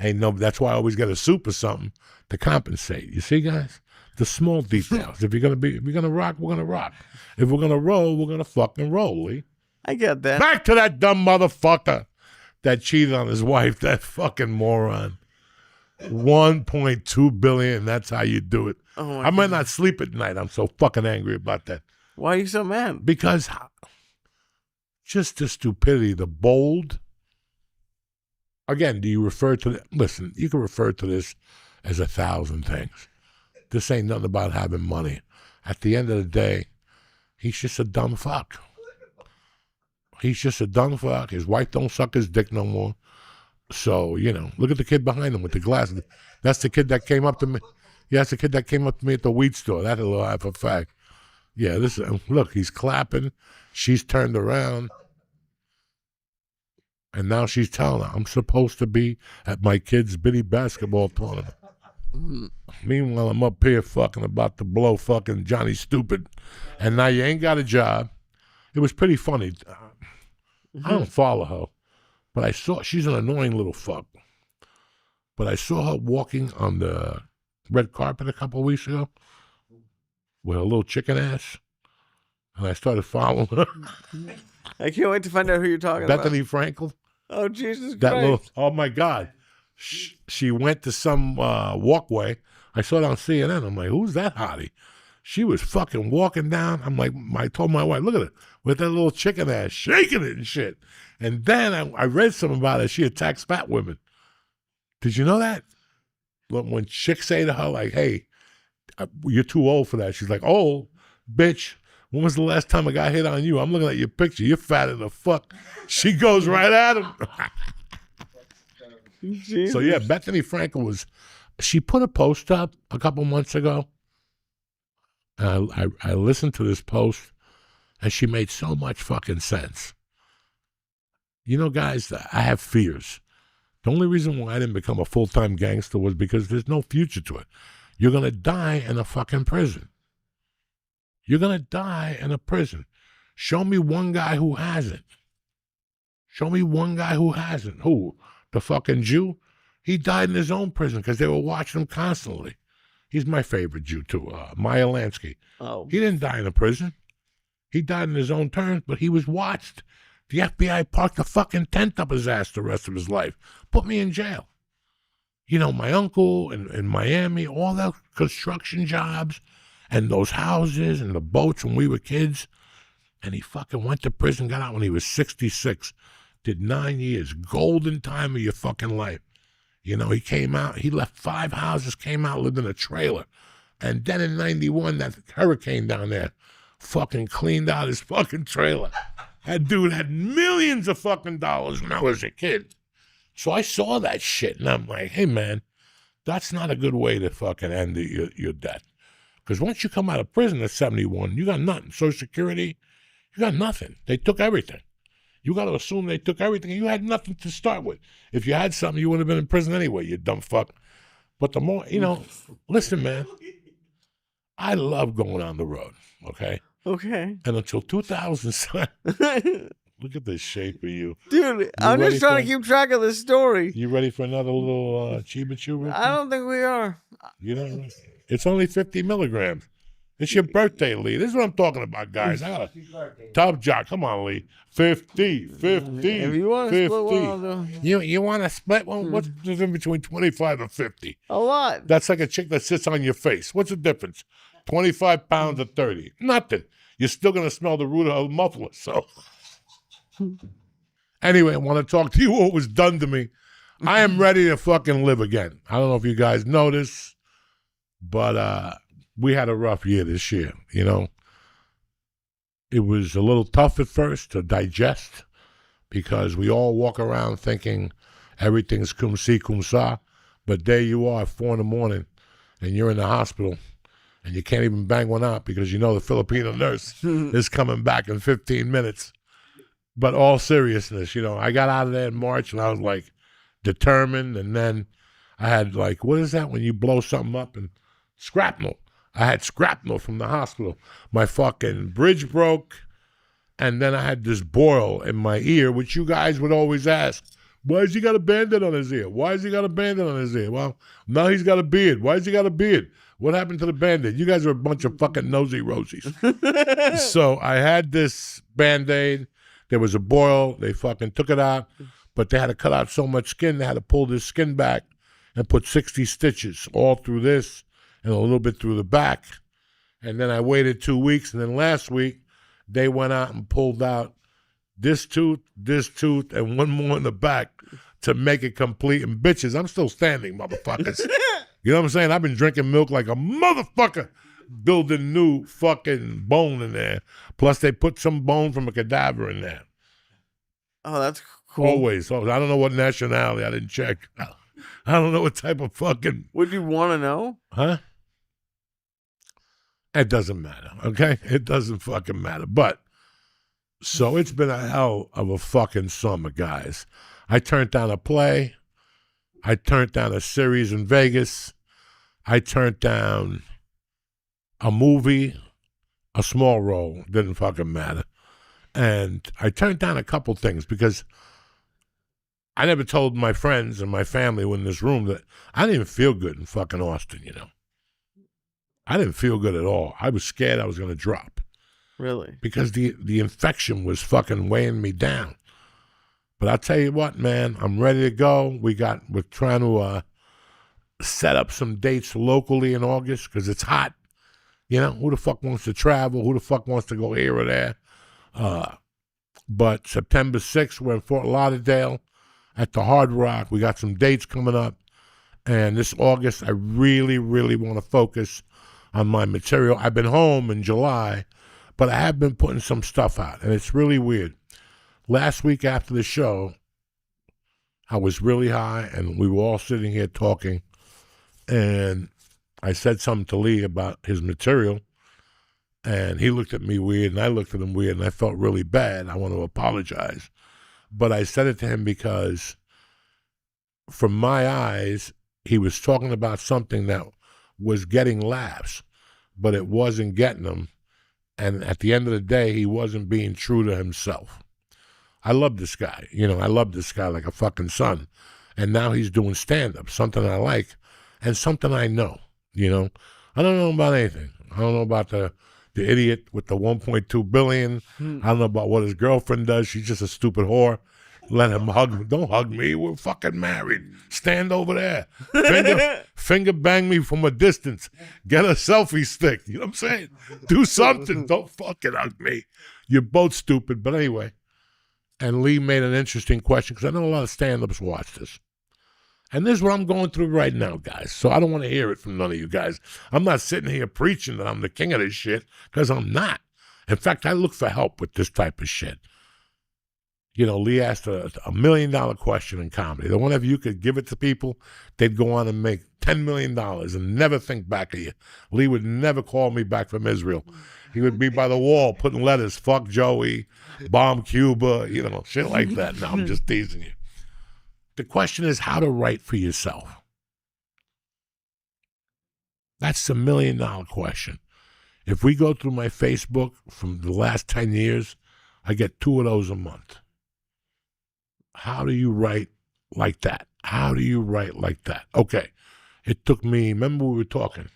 That's why I always get a soup or something to compensate. You see, guys? The small details. If we're gonna rock, we're gonna rock. If we're gonna roll, we're gonna fucking roll, Lee. I get that. Back to that dumb motherfucker that cheated on his wife, that fucking moron. 1.2 billion, that's how you do it. Oh I might not sleep at night. I'm so fucking angry about that. Why are you so mad? Because just the stupidity, the bold. Again, do you refer to listen, you can refer to this as 1,000 things. This ain't nothing about having money. At the end of the day, he's just a dumb fuck. He's just a dumb fuck. His wife don't suck his dick no more. So, look at the kid behind him with the glasses. That's the kid that came up to me. Yeah, that's the kid that came up to me at the weed store. That's a little half a fact. Yeah, look, he's clapping. She's turned around. And now she's telling her, I'm supposed to be at my kid's bitty basketball tournament. Meanwhile, I'm up here fucking about to blow fucking Johnny Stupid. And now you ain't got a job. It was pretty funny. I don't follow her. But I saw, she's an annoying little fuck. But I saw her walking on the red carpet a couple of weeks ago with a little chicken ass. And I started following her. I can't wait to find out who you're talking Bethany about. Frankel. Oh, Jesus That Christ. little, oh my God. She went to some walkway. I saw it on CNN. I'm like, who's that hottie? She was fucking walking down. I'm like, I told my wife, look at her, with that little chicken ass, shaking it and shit. And then I read something about her. She attacks fat women. Did you know that? When chicks say to her, like, hey, you're too old for that. She's like, oh, bitch, when was the last time a guy hit on you? I'm looking at your picture. You're fat as a fuck. She goes right at him. So, yeah, Bethany Frankel she put a post up a couple months ago. And I listened to this post, and she made so much fucking sense. Guys, I have fears. The only reason why I didn't become a full-time gangster was because there's no future to it. You're going to die in a fucking prison. You're going to die in a prison. Show me one guy who hasn't. Show me one guy who hasn't. Who? The fucking Jew? He died in his own prison because they were watching him constantly. He's my favorite Jew, too, Meyer Lansky. Oh. He didn't die in a prison. He died in his own terms, but he was watched. The FBI parked a fucking tent up his ass the rest of his life. Put me in jail. My uncle in Miami, all the construction jobs and those houses and the boats when we were kids. And he fucking went to prison, got out when he was 66. Did 9 years. Golden time of your fucking life. He came out, he left 5 houses, came out, lived in a trailer. And then in 91, that hurricane down there fucking cleaned out his fucking trailer. That dude had millions of fucking dollars when I was a kid. So I saw that shit, and I'm like, hey, man, that's not a good way to fucking end your debt. Because once you come out of prison at 71, you got nothing. Social Security, you got nothing. They took everything. You got to assume they took everything, and you had nothing to start with. If you had something, you would have been in prison anyway, you dumb fuck. But the more, listen, man, I love going on the road, okay? Okay. And until 2007, look at the shape of you. Dude, I'm just trying to keep track of this story. You ready for another little Chiba Chew? I don't think we are. It's only 50 milligrams. It's your birthday, Lee. This is what I'm talking about, guys. I got a top jock. Come on, Lee. 50. If you want to split one, I'll do. You want to split one? What's the difference between 25 and 50? A lot. That's like a chick that sits on your face. What's the difference? 25 pounds or 30? Nothing. You're still going to smell the root of a muffler. So, anyway, I want to talk to you what was done to me. I am ready to fucking live again. I don't know if you guys know this, but we had a rough year this year, It was a little tough at first to digest because we all walk around thinking everything's cum si, cum sa, but there you are at 4 a.m. and you're in the hospital and you can't even bang one out because the Filipino nurse is coming back in 15 minutes. But all seriousness, I got out of there in March and I was like determined, and then I had what is that when you blow something up? And shrapnel. I had shrapnel from the hospital. My fucking bridge broke, and then I had this boil in my ear, which you guys would always ask, Why has he got a Band-Aid on his ear? Why has he got a Band-Aid on his ear? Well, now he's got a beard. Why has he got a beard? What happened to the Band-Aid? You guys are a bunch of fucking nosy rosies. So I had this Band-Aid. There was a boil. They fucking took it out, but they had to cut out so much skin, they had to pull this skin back and put 60 stitches all through this and a little bit through the back. And then I waited 2 weeks, and then last week they went out and pulled out this tooth, and one more in the back to make it complete. And bitches, I'm still standing, motherfuckers. You know what I'm saying? I've been drinking milk like a motherfucker, building new fucking bone in there. Plus, they put some bone from a cadaver in there. Oh, that's cool. Always. I don't know what nationality. I didn't check. I don't know what type of fucking... Would you want to know? Huh? It doesn't matter, okay? It doesn't fucking matter. But, so it's been a hell of a fucking summer, guys. I turned down a play. I turned down a series in Vegas. I turned down a movie, a small role. Didn't fucking matter. And I turned down a couple things because I never told my friends and my family in this room that I didn't even feel good in fucking Austin, you know. I didn't feel good at all. I was scared I was going to drop. Really? Because the infection was fucking weighing me down. But I'll tell you what, man, I'm ready to go. We're trying to set up some dates locally in August because it's hot. You know, who the fuck wants to travel? Who the fuck wants to go here or there? But September 6th, we're in Fort Lauderdale at the Hard Rock. We got some dates coming up. And this August, I really, really want to focus on my material. I've been home in July, but I have been putting some stuff out, and it's really weird. Last week after the show, I was really high, and we were all sitting here talking, and I said something to Lee about his material, and he looked at me weird, and I looked at him weird, and I felt really bad. I want to apologize. But I said it to him because, from my eyes, he was talking about something that was getting laughs, but it wasn't getting them. And at the end of the day, he wasn't being true to himself. I love this guy. You know, I love this guy like a fucking son. And now he's doing stand-up, something I like and something I know, you know. I don't know about anything. I don't know about the idiot with the 1.2 billion. I don't know about what his girlfriend does. She's just a stupid whore. Let him hug me. Don't hug me. We're fucking married. Stand over there. Finger bang me from a distance. Get a selfie stick. You know what I'm saying? Do something. Don't fucking hug me. You're both stupid. But anyway. And Lee made an interesting question because I know a lot of stand-ups watch this. And this is what I'm going through right now, guys. So I don't want to hear it from none of you guys. I'm not sitting here preaching that I'm the king of this shit because I'm not. In fact, I look for help with this type of shit. You know, Lee asked a $1 million question in comedy. The one if you could give it to people, they'd go on and make $10 million and never think back of you. Lee would never call me back from Israel. He would be by the wall putting letters, fuck Joey, bomb Cuba, you know, shit like that. No, I'm just teasing you. The question is how to write for yourself. That's the $1 million question. If we go through my Facebook from the last 10 years, I get 2 of those a month. How do you write like that? How do you write like that? Okay, it took me, remember we were talking,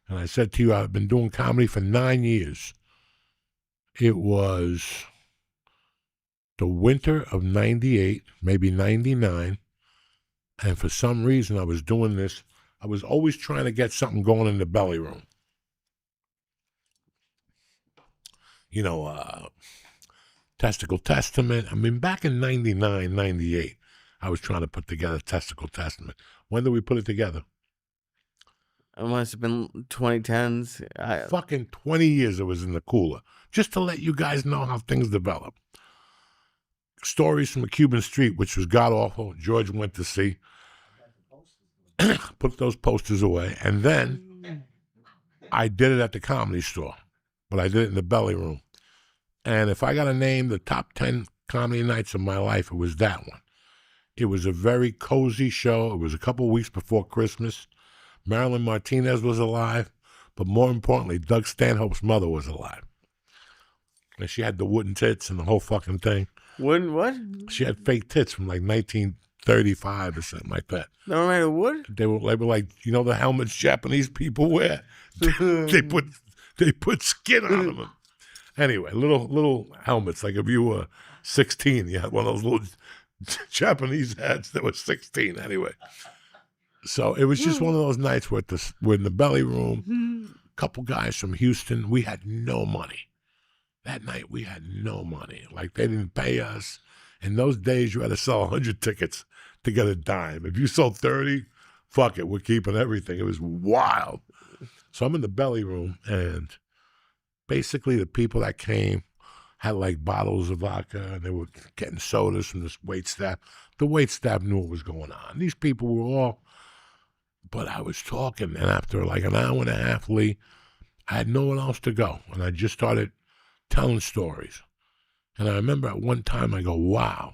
and I said to you, I've been doing comedy for 9 years. It was the winter of 98, maybe 99, and for some reason I was doing this. I was always trying to get something going in the belly room. You know, Testicle Testament. I mean, back in 99, 98, I was trying to put together Testicle Testament. When did we put it together? It must have been 2010s. Fucking 20 years it was in the cooler. Just to let you guys know how things develop. Stories from a Cuban Street, which was god-awful. George went to see. Put those posters away. And then I did it at the Comedy Store. But I did it in the belly room. And if I got to name the top 10 comedy nights of my life, it was that one. It was a very cozy show. It was a couple weeks before Christmas. Marilyn Martinez was alive. But more importantly, Doug Stanhope's mother was alive. And she had the wooden tits and the whole fucking thing. What? She had fake tits from like 1935 or something like that. They were made of wood? They were like, you know, the helmets Japanese people wear. they put skin on them. Anyway, little helmets. Like if you were 16, you had one of those little Japanese hats that was 16. Anyway, so it was just one of those nights where we're in the belly room. A couple guys from Houston. We had no money. That night we had no money. Like they didn't pay us. In those days, you had to sell 100 tickets to get a dime. If you sold 30, fuck it, we're keeping everything. It was wild. So I'm in the belly room, and basically the people that came had like bottles of vodka, and they were getting sodas from this wait staff. The wait staff knew what was going on. These people were all, but I was talking, and after like an hour and a half, Lee, I had no one else to go, and I just started telling stories. And I remember at one time I go, wow,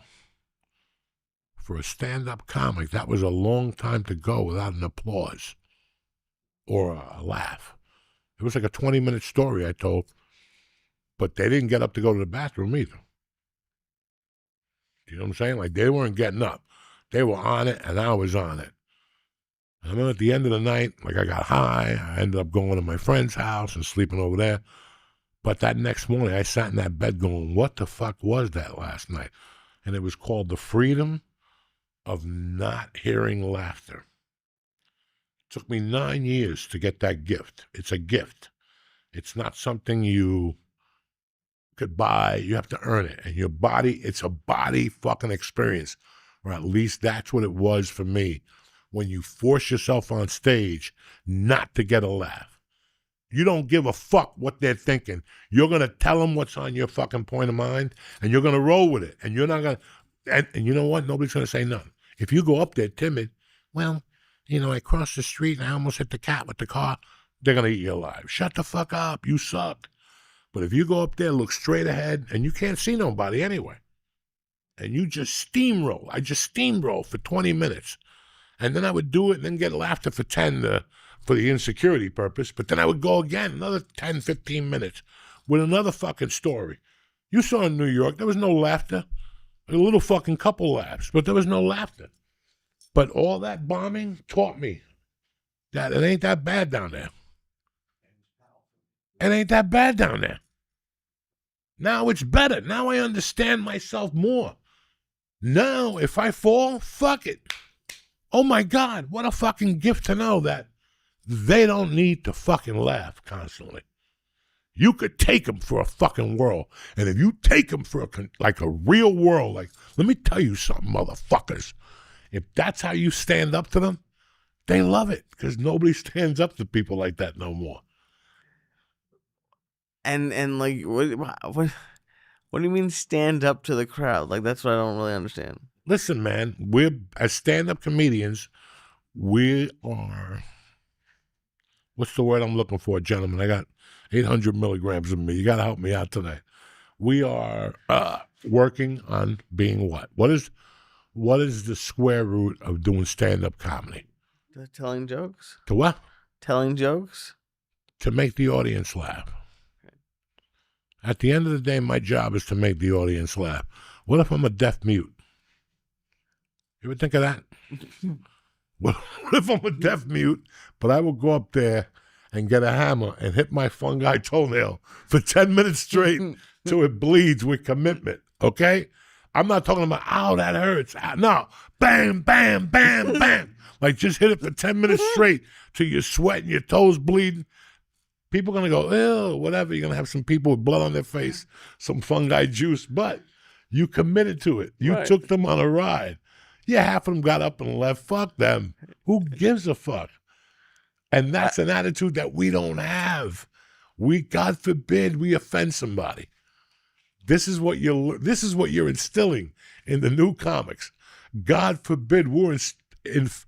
for a stand-up comic, that was a long time to go without an applause or a laugh. It was like a 20-minute story I told, but they didn't get up to go to the bathroom either. You know what I'm saying? Like they weren't getting up. They were on it, and I was on it. And then at the end of the night, like I got high. I ended up going to my friend's house and sleeping over there. But that next morning, I sat in that bed going, what the fuck was that last night? And it was called the freedom of not hearing laughter. It took me 9 years to get that gift. It's a gift. It's not something you could buy. You have to earn it. And your body, it's a body fucking experience. Or at least that's what it was for me. When you force yourself on stage not to get a laugh. You don't give a fuck what they're thinking. You're going to tell them what's on your fucking point of mind, and you're going to roll with it. And you're not going to, and you know what? Nobody's going to say nothing. If you go up there timid, well, you know, I crossed the street and I almost hit the cat with the car, they're going to eat you alive. Shut the fuck up. You suck. But if you go up there, look straight ahead, and you can't see nobody anyway, and you just steamroll. I just steamroll for 20 minutes. And then I would do it and then get laughter for 10 for the insecurity purpose. But then I would go again, another 10, 15 minutes with another fucking story. You saw in New York, there was no laughter. A little fucking couple laughs, but there was no laughter. But all that bombing taught me that it ain't that bad down there. It ain't that bad down there. Now it's better. Now I understand myself more. Now, if I fall, fuck it. Oh my God, what a fucking gift to know that they don't need to fucking laugh constantly. You could take them for a fucking world. And if you take them for a real world, like, let me tell you something, motherfuckers. If that's how you stand up to them, they love it because nobody stands up to people like that no more. And like, what do you mean stand up to the crowd? Like, that's what I don't really understand. Listen, man, we're, as stand-up comedians, we are, what's the word I'm looking for, gentlemen? I got 800 milligrams of me. You got to help me out today. We are working on being what? What is the square root of doing stand-up comedy? Telling jokes? To what? Telling jokes? To make the audience laugh. At the end of the day, my job is to make the audience laugh. What if I'm a deaf mute? You ever think of that? What if I'm a deaf mute, but I will go up there and get a hammer and hit my fungi toenail for 10 minutes straight till it bleeds with commitment, okay? I'm not talking about, ow, that hurts. No, bam, bam, bam, bam. Like, just hit it for 10 minutes straight till you're sweating, your toes bleeding. People are going to go, ew, whatever. You're going to have some people with blood on their face, some fungi juice, but you committed to it. You took them on a ride. Yeah, half of them got up and left. Fuck them. Who gives a fuck? And that's an attitude that we don't have. We, God forbid, we offend somebody. This is what you're instilling in the new comics. God forbid we're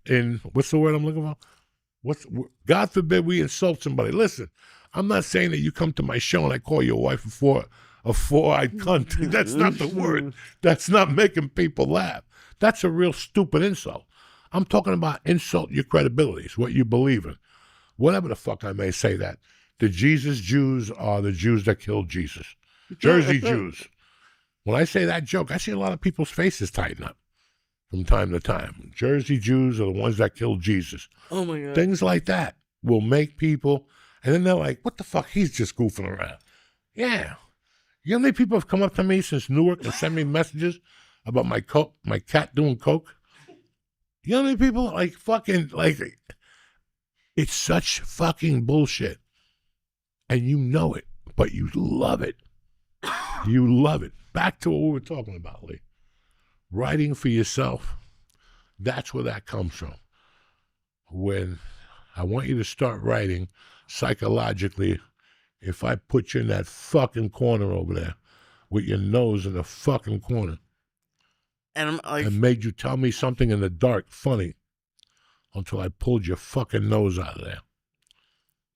in what's the word I'm looking for? God forbid we insult somebody. Listen, I'm not saying that you come to my show and I call your wife a four-eyed cunt. That's not the word. That's not making people laugh. That's a real stupid insult. I'm talking about insult your credibilities, what you believe in. Whatever the fuck I may say that. The Jesus Jews are the Jews that killed Jesus. Jersey Jews. When I say that joke, I see a lot of people's faces tighten up from time to time. Jersey Jews are the ones that killed Jesus. Oh my God. Things like that will make people, and then they're like, what the fuck? He's just goofing around. Yeah. You know how many people have come up to me since Newark and sent me messages about my cat doing coke? You know how many people like fucking, like, it's such fucking bullshit. And you know it, but you love it. You love it. Back to what we were talking about, Lee. Writing for yourself, that's where that comes from. When I want you to start writing psychologically, if I put you in that fucking corner over there with your nose in the fucking corner And I'm like, and made you tell me something in the dark funny until I pulled your fucking nose out of there.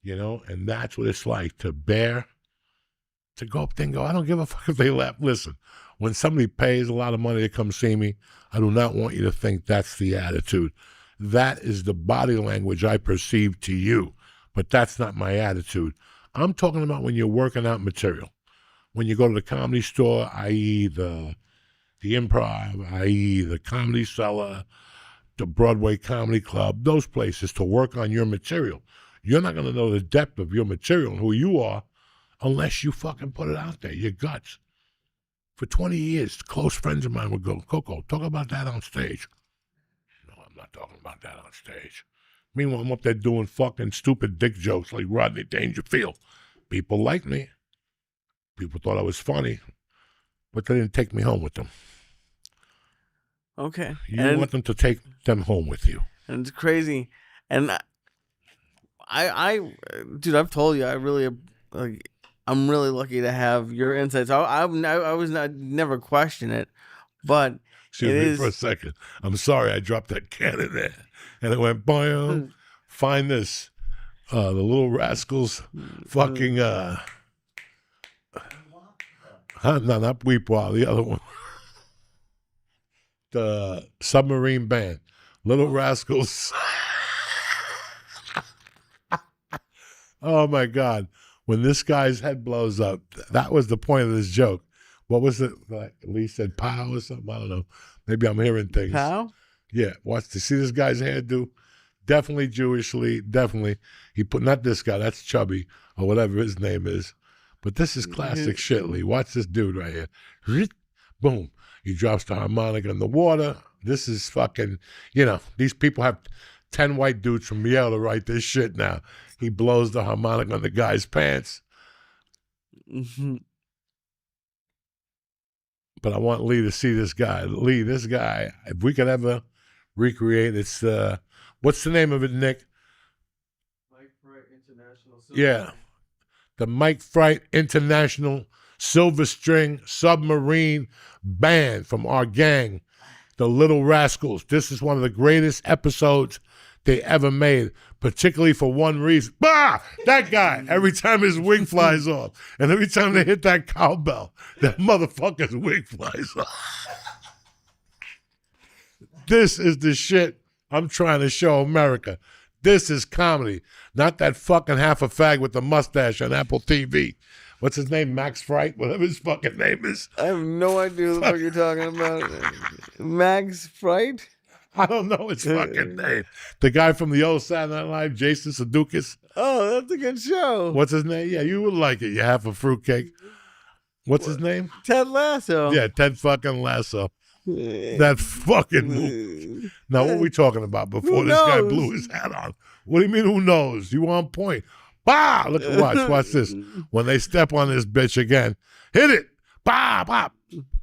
You know, and that's what it's like to bear, to go up there and go, I don't give a fuck if they laugh. Listen, when somebody pays a lot of money to come see me, I do not want you to think that's the attitude. That is the body language I perceive to you, but that's not my attitude. I'm talking about when you're working out material. When you go to the Comedy Store, i.e. the Improv, i.e. the Comedy Cellar, the Broadway Comedy Club, those places to work on your material. You're not going to know the depth of your material and who you are unless you fucking put it out there, your guts. For 20 years, close friends of mine would go, Coco, talk about that on stage. No, I'm not talking about that on stage. Meanwhile, I'm up there doing fucking stupid dick jokes like Rodney Dangerfield. People liked me. People thought I was funny, but they didn't take me home with them. okay. You want them to take them home with you. And it's crazy. And dude, I've told you, I really, like, I'm really lucky to have your insights. I was never question it, but Excuse me for a second. I'm sorry I dropped that can in there. And it went, boing. Find this. The Little Rascals fucking, no, not Weepwa, the other one. The Submarine Band. Little Rascals. Oh my God. When this guy's head blows up, that was the point of this joke. What was it? Like Lee said pow or something? I don't know. Maybe I'm hearing things. Pow? Yeah. Watch to see this guy's hairdo. Definitely Jewish, Lee. Definitely. He put, not this guy, that's Chubby, or whatever his name is. But this is classic shit, Lee. Watch this dude right here. Boom. He drops the harmonica in the water. This is fucking, you know, these people have 10 white dudes from Yale to write this shit now. He blows the harmonica on the guy's pants. Mm-hmm. But I want Lee to see this guy. Lee, this guy, if we could ever recreate, it's, what's the name of it, Nick? Mike Fright International. Yeah. The Mike Fright International Silver String Submarine Band from our gang, the Little Rascals. This is one of the greatest episodes they ever made, particularly for one reason. Bah! That guy, every time his wig flies off, and every time they hit that cowbell, that motherfucker's wig flies off. This is the shit I'm trying to show America. This is comedy, not that fucking half a fag with the mustache on Apple TV. What's his name? Max Fright? Whatever his fucking name is. I have no idea what the fuck you're talking about. Max Fright? I don't know his fucking name. The guy from the old Saturday Night Live, Jason Sudeikis. Oh, that's a good show. What's his name? Yeah, you would like it. You half a fruitcake. What's his name? Ted Lasso. Yeah, Ted fucking Lasso. That fucking movie. Now, what are we talking about before Who this guy knows? blew his hat on? What do you mean, who knows? You on point. Bah! Look, watch this. When they step on this bitch again, hit it. Bah, bah.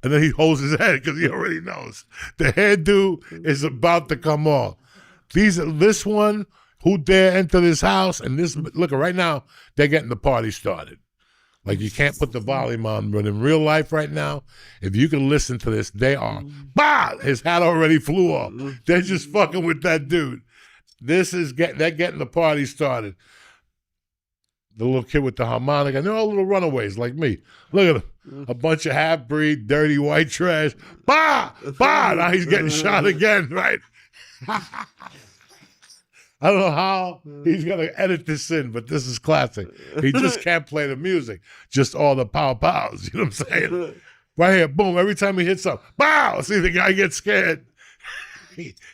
And then he holds his head because he already knows. The hairdo is about to come off. This one, who dare enter this house, and this, look, right now, they're getting the party started. Like, you can't put the volume on, but in real life right now, if you can listen to this, they are, bah! His hat already flew off. They're just fucking with that dude. They're getting the party started. The little kid with the harmonica, and they're all little runaways like me. Look at them. A bunch of half-breed, dirty white trash. Bah! Bah! Now he's getting shot again, right? I don't know how he's going to edit this in, but this is classic. He just can't play the music. Just all the pow-pows. You know what I'm saying? Right here, boom. Every time he hits something, bow. See, the guy gets scared.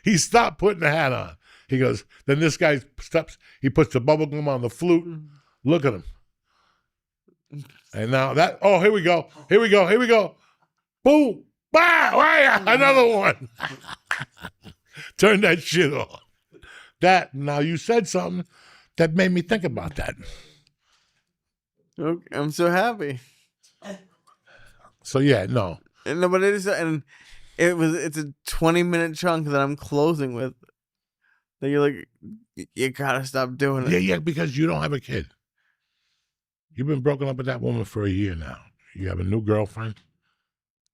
He stopped putting the hat on. He goes, then this guy steps, he puts the bubble gum on the flute. Look at him. And now that, oh, here we go. Here we go. Here we go. Boom. Bow. Right, another one. Turn that shit off. That, now you said something that made me think about that. Okay, I'm so happy. So yeah, no. And but it is, and it's a 20-minute chunk that I'm closing with. That you're like, you gotta stop doing it. Yeah, because you don't have a kid. You've been broken up with that woman for a year now. You have a new girlfriend,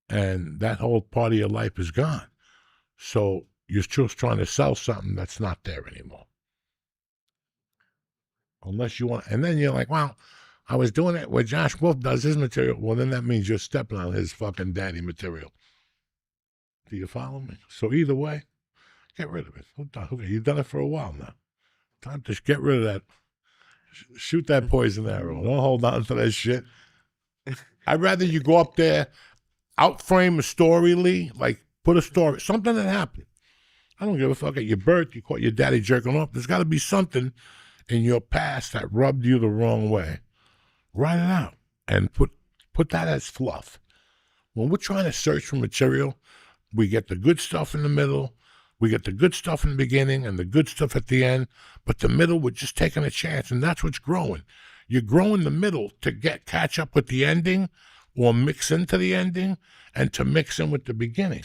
and that whole part of your life is gone. So you're just trying to sell something that's not there anymore. Unless you want, and then you're like, well, I was doing it where Josh Wolf does his material. Well, then that means you're stepping on his fucking daddy material. Do you follow me? So either way, get rid of it. Okay, you've done it for a while now. Time to get rid of that. Shoot that poison arrow. Don't hold on to that shit. I'd rather you go up there, outframe a story, Lee, like put a story, something that happened. I don't give a fuck. At your birth, you caught your daddy jerking off. There's got to be something in your past that rubbed you the wrong way. Write it out and put that as fluff. When we're trying to search for material, we get the good stuff in the middle, we get the good stuff in the beginning and the good stuff at the end, but the middle, we're just taking a chance, and that's what's growing. You grow in the middle to catch up with the ending or mix into the ending and to mix in with the beginning.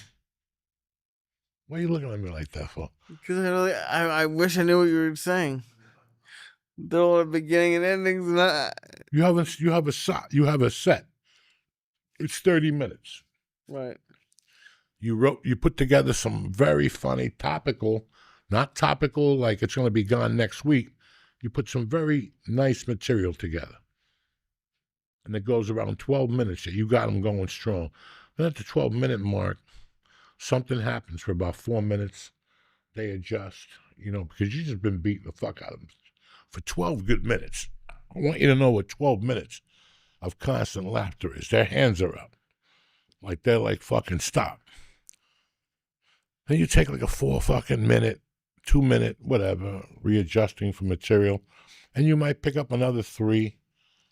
Why are you looking at me like that for? Because I wish I knew what you were saying. There are beginning and endings. And you have a set. It's 30 minutes. Right. You put together some very funny topical, not topical like it's going to be gone next week. You put some very nice material together. And it goes around 12 minutes. You got them going strong. Then at the 12-minute mark, something happens for about 4 minutes. They adjust, because you've just been beating the fuck out of them for 12 good minutes. I want you to know what 12 minutes of constant laughter is. Their hands are up. Like they're like, fucking stop. Then you take like a 4 fucking minute, 2 minute, whatever, readjusting for material. And you might pick up another 3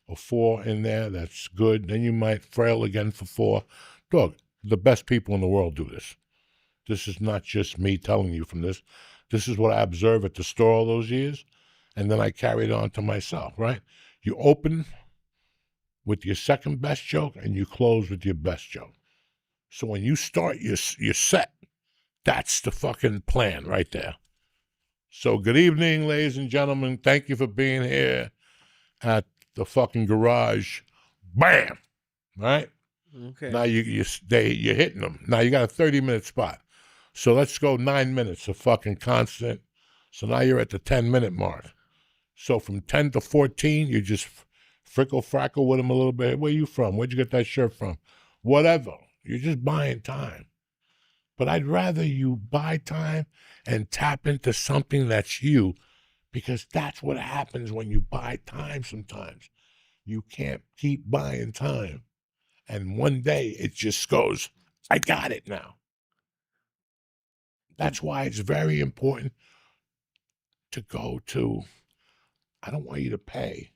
or 4 in there. That's good. Then you might frail again for 4. Dog, the best people in the world do this. This is not just me telling you from this. This is what I observed at the store all those years. And then I carried on to myself, right? You open with your second best joke and you close with your best joke. So when you start your set, that's the fucking plan right there. So good evening, ladies and gentlemen. Thank you for being here at the fucking garage. Bam! Right? Okay. Now you're hitting them. Now you got a 30-minute spot. So let's go 9 minutes of fucking constant. So now you're at the 10-minute mark. So from 10 to 14, you just frickle-frackle with them a little bit. Where you from? Where'd you get that shirt from? Whatever. You're just buying time. But I'd rather you buy time and tap into something that's you, because that's what happens when you buy time sometimes. You can't keep buying time. And one day it just goes, I got it now. That's why it's very important to go to, I don't want you to pay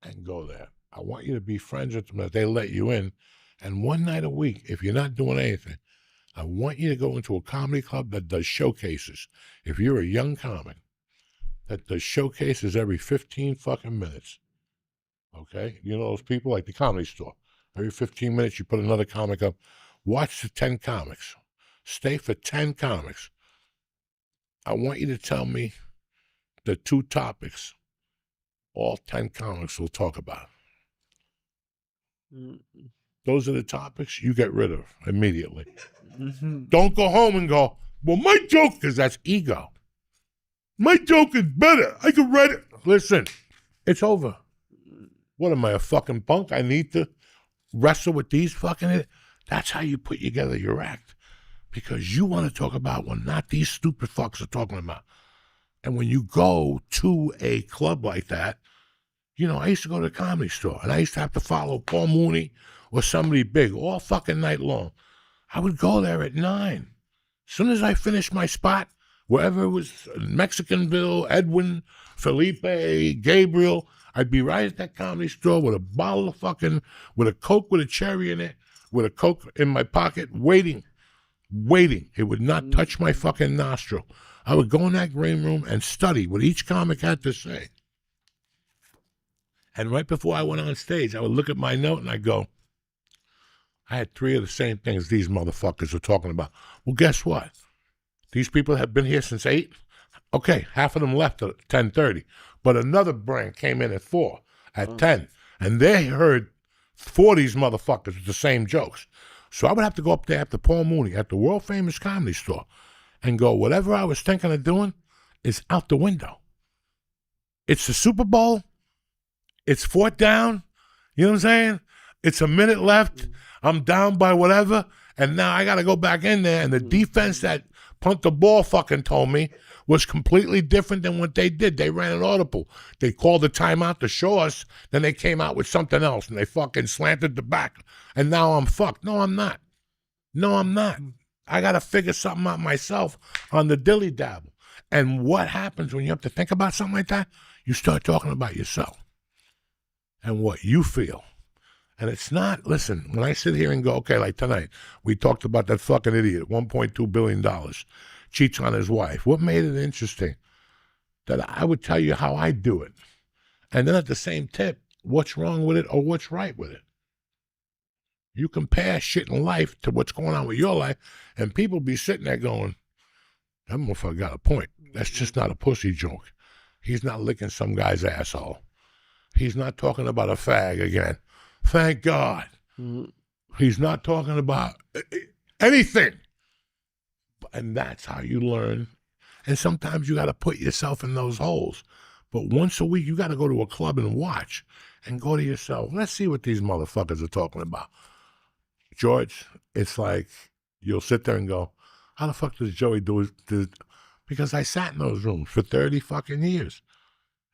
and go there. I want you to be friends with them, that they let you in. And one night a week, if you're not doing anything, I want you to go into a comedy club that does showcases. If you're a young comic, that does showcases every 15 fucking minutes. Okay? You know those people like the Comedy Store. Every 15 minutes you put another comic up. Watch the 10 comics. Stay for 10 comics. I want you to tell me the 2 topics all 10 comics will talk about. Those are the topics you get rid of immediately. Don't go home and go, well, my joke, because that's ego. My joke is better. I can write it. Listen, it's over. What am I, a fucking punk? I need to wrestle with these fucking... That's how you put together your act. Because you want to talk about what not these stupid fucks are talking about. And when you go to a club like that, I used to go to the Comedy Store, and I used to have to follow Paul Mooney or somebody big all fucking night long. I would go there at 9. As soon as I finished my spot, wherever it was, Mexicanville, Edwin, Felipe, Gabriel, I'd be right at that Comedy Store with a bottle of with a Coke with a cherry in it, with a Coke in my pocket, waiting. It would not touch my fucking nostril. I would go in that green room and study what each comic had to say. And right before I went on stage, I would look at my note and I'd go, I had 3 of the same things these motherfuckers were talking about. Well, guess what? These people have been here since 8. Okay, half of them left at 10:30. But another brand came in at 4, at 10. And they heard 4 of these motherfuckers with the same jokes. So I would have to go up there after Paul Mooney at the world-famous Comedy Store and go, whatever I was thinking of doing is out the window. It's the Super Bowl. It's 4th down. You know what I'm saying? It's a minute left. I'm down by whatever. And now I got to go back in there. And the defense that punt the ball fucking told me was completely different than what they did. They ran an audible. They called the timeout to show us. Then they came out with something else. And they fucking slanted the back. And now I'm fucked. No, I'm not. I got to figure something out myself on the dilly dabble. And what happens when you have to think about something like that? You start talking about yourself and what you feel. And it's not, listen, when I sit here and go, okay, like tonight, we talked about that fucking idiot, $1.2 billion, cheats on his wife. What made it interesting? That I would tell you how I do it. And then at the same tip, what's wrong with it or what's right with it. You compare shit in life to what's going on with your life, and people be sitting there going, that motherfucker got a point. That's just not a pussy joke. He's not licking some guy's asshole. He's not talking about a fag again. Thank God. He's not talking about anything. And that's how you learn. And sometimes you got to put yourself in those holes. But once a week, you got to go to a club and watch and go to yourself. Let's see what these motherfuckers are talking about. George, it's like you'll sit there and go, how the fuck does Joey do it? Because I sat in those rooms for 30 fucking years.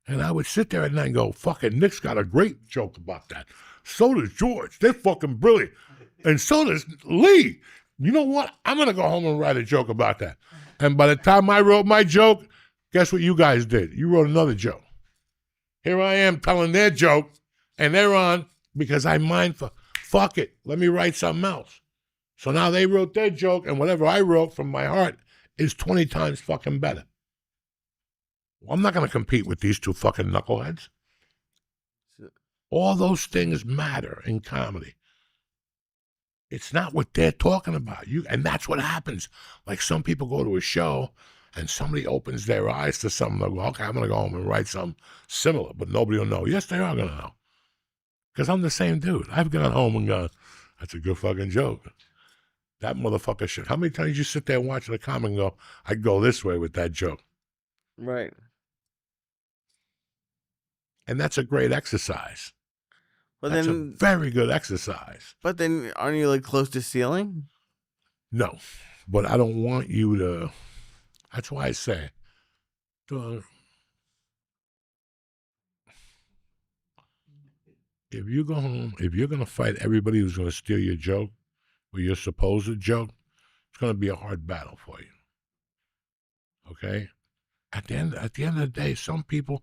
And I would sit there at night and go, fucking Nick's got a great joke about that. So does George. They're fucking brilliant. And so does Lee. You know what? I'm going to go home and write a joke about that. And by the time I wrote my joke, guess what you guys did? You wrote another joke. Here I am telling their joke, and they're on because I mind for, fuck it, let me write something else. So now they wrote their joke, and whatever I wrote from my heart is 20 times fucking better. Well, I'm not going to compete with these 2 fucking knuckleheads. All those things matter in comedy. It's not what they're talking about. And that's what happens. Like some people go to a show and somebody opens their eyes to something. They'll go, okay, I'm going to go home and write something similar, but nobody will know. Yes, they are going to know. Because I'm the same dude. I've gone home and gone, that's a good fucking joke. That motherfucker shit. How many times you sit there watching a comic and go, I'd go this way with that joke? Right. And that's a great exercise. But That's then, a very good exercise. But then, aren't you like close to ceiling? No, but I don't want you to. That's why I say, if you go home, if you're going to fight everybody who's going to steal your joke or your supposed joke, it's going to be a hard battle for you. Okay? At the end of the day, some people.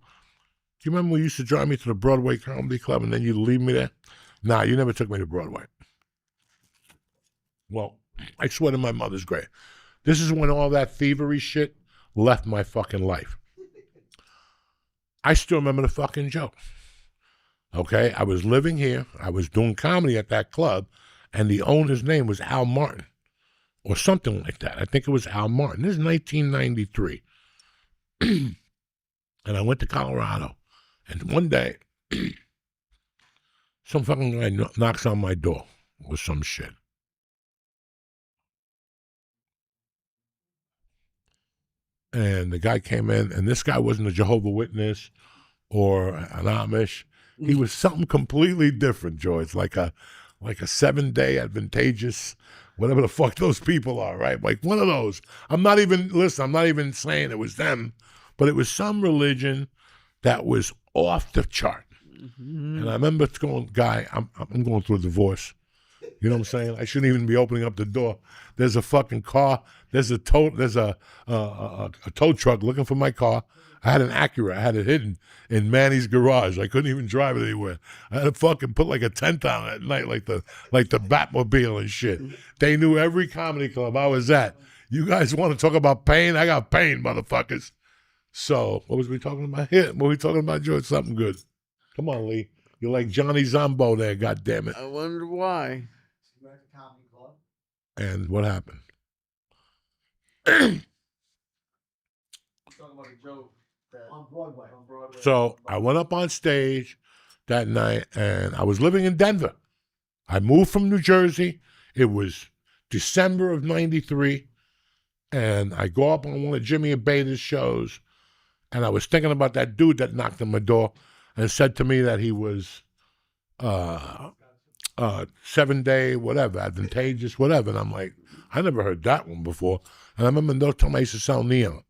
Do you remember when you used to drive me to the Broadway Comedy Club and then you'd leave me there? Nah, you never took me to Broadway. Well, I swear to my mother's grave. This is when all that thievery shit left my fucking life. I still remember the fucking joke. Okay? I was living here. I was doing comedy at that club, and the owner's name was Al Martin or something like that. I think it was Al Martin. This is 1993. And I went to Colorado. And one day, some fucking guy knocks on my door with some shit. And the guy came in, and this guy wasn't a Jehovah's Witness or an Amish. He was something completely different, George, like a 7-day advantageous, whatever the fuck those people are, right? Like one of those. I'm not even saying it was them, but it was some religion that was off the chart. And I remember going, Guy, I'm going through a divorce. You know what I'm saying? I shouldn't even be opening up the door. There's a fucking car. There's a tow truck looking for my car. I had an Acura. I had it hidden in Manny's garage. I couldn't even drive it anywhere. I had to fucking put like a tent on at night, like the Batmobile and shit. They knew every comedy club I was at. You guys want to talk about pain? I got pain, motherfuckers. So what was we talking about here? What were we talking about, George? Something good. Come on, Lee. You're like Johnny Zombo there, goddammit. I wonder why. And what happened? Talking about a joke on Broadway. So I went up on stage that night, and I was living in Denver. I moved from New Jersey. It was December of '93, and I go up on one of Jimmy and Beta's shows, and I was thinking about that dude that knocked on my door and said to me that he was 7-day, whatever, advantageous, whatever. And I'm like, I never heard that one before. And I remember those times I used to sell neon.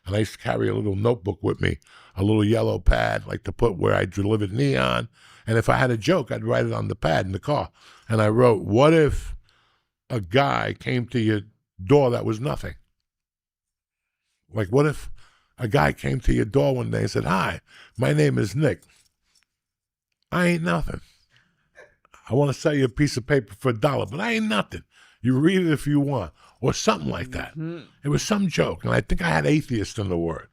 And I used to carry a little notebook with me, a little yellow pad, like to put where I delivered neon. And if I had a joke, I'd write it on the pad in the car. And I wrote, what if a guy came to your door that was nothing? Like, what if a guy came to your door one day and said, hi, my name is Nick. I ain't nothing. I want to sell you a piece of paper for $1, but I ain't nothing. You read it if you want, or something like that. It was some joke, and I think I had atheist in the word.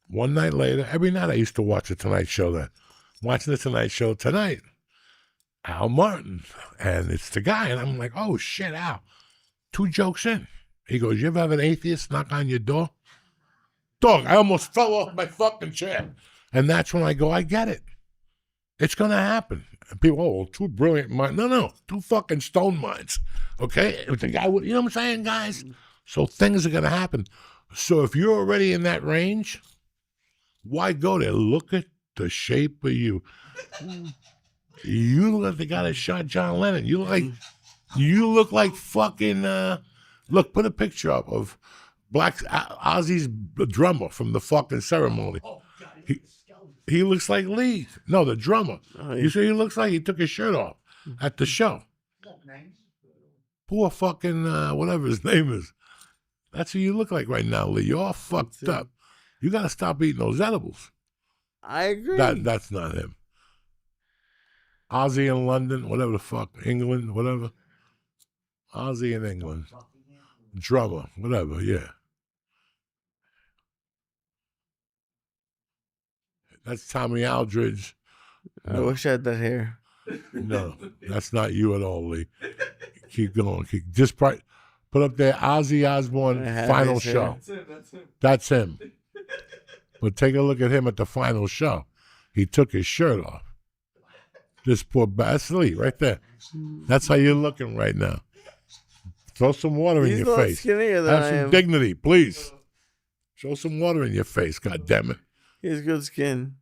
One night later, every night I used to watch The Tonight Show then. Watching The Tonight Show tonight, Al Martin, and it's the guy, and I'm like, oh, shit, Al. 2 jokes in. He goes, you ever have an atheist knock on your door? Dog, I almost fell off my fucking chair. And that's when I go, I get it. It's going to happen. And people, oh, 2 brilliant minds. No, 2 fucking stone minds. Okay? If the guy, you know what I'm saying, guys? So things are going to happen. So if you're already in that range, why go there? Look at the shape of you. You look like the guy that shot John Lennon. You look like fucking, look, put a picture up of Black Ozzy's drummer from the fucking ceremony. He looks like Lee. No, the drummer. You see, he looks like he took his shirt off at the show. Poor fucking, whatever his name is. That's who you look like right now, Lee. You're all fucked up. You got to stop eating those edibles. I agree. That's not him. Ozzy in London, whatever the fuck, England, whatever. Ozzy in England. Drummer, whatever, yeah. That's Tommy Aldridge. I wish I had that hair. No, that's not you at all, Lee. Keep going. Just put up there Ozzy Osbourne final show. That's him. But take a look at him at the final show. He took his shirt off. This poor that's Lee right there. That's how you're looking right now. Throw some water in your face. Have some dignity, please. Show some water in your face, God damn it. He has good skin.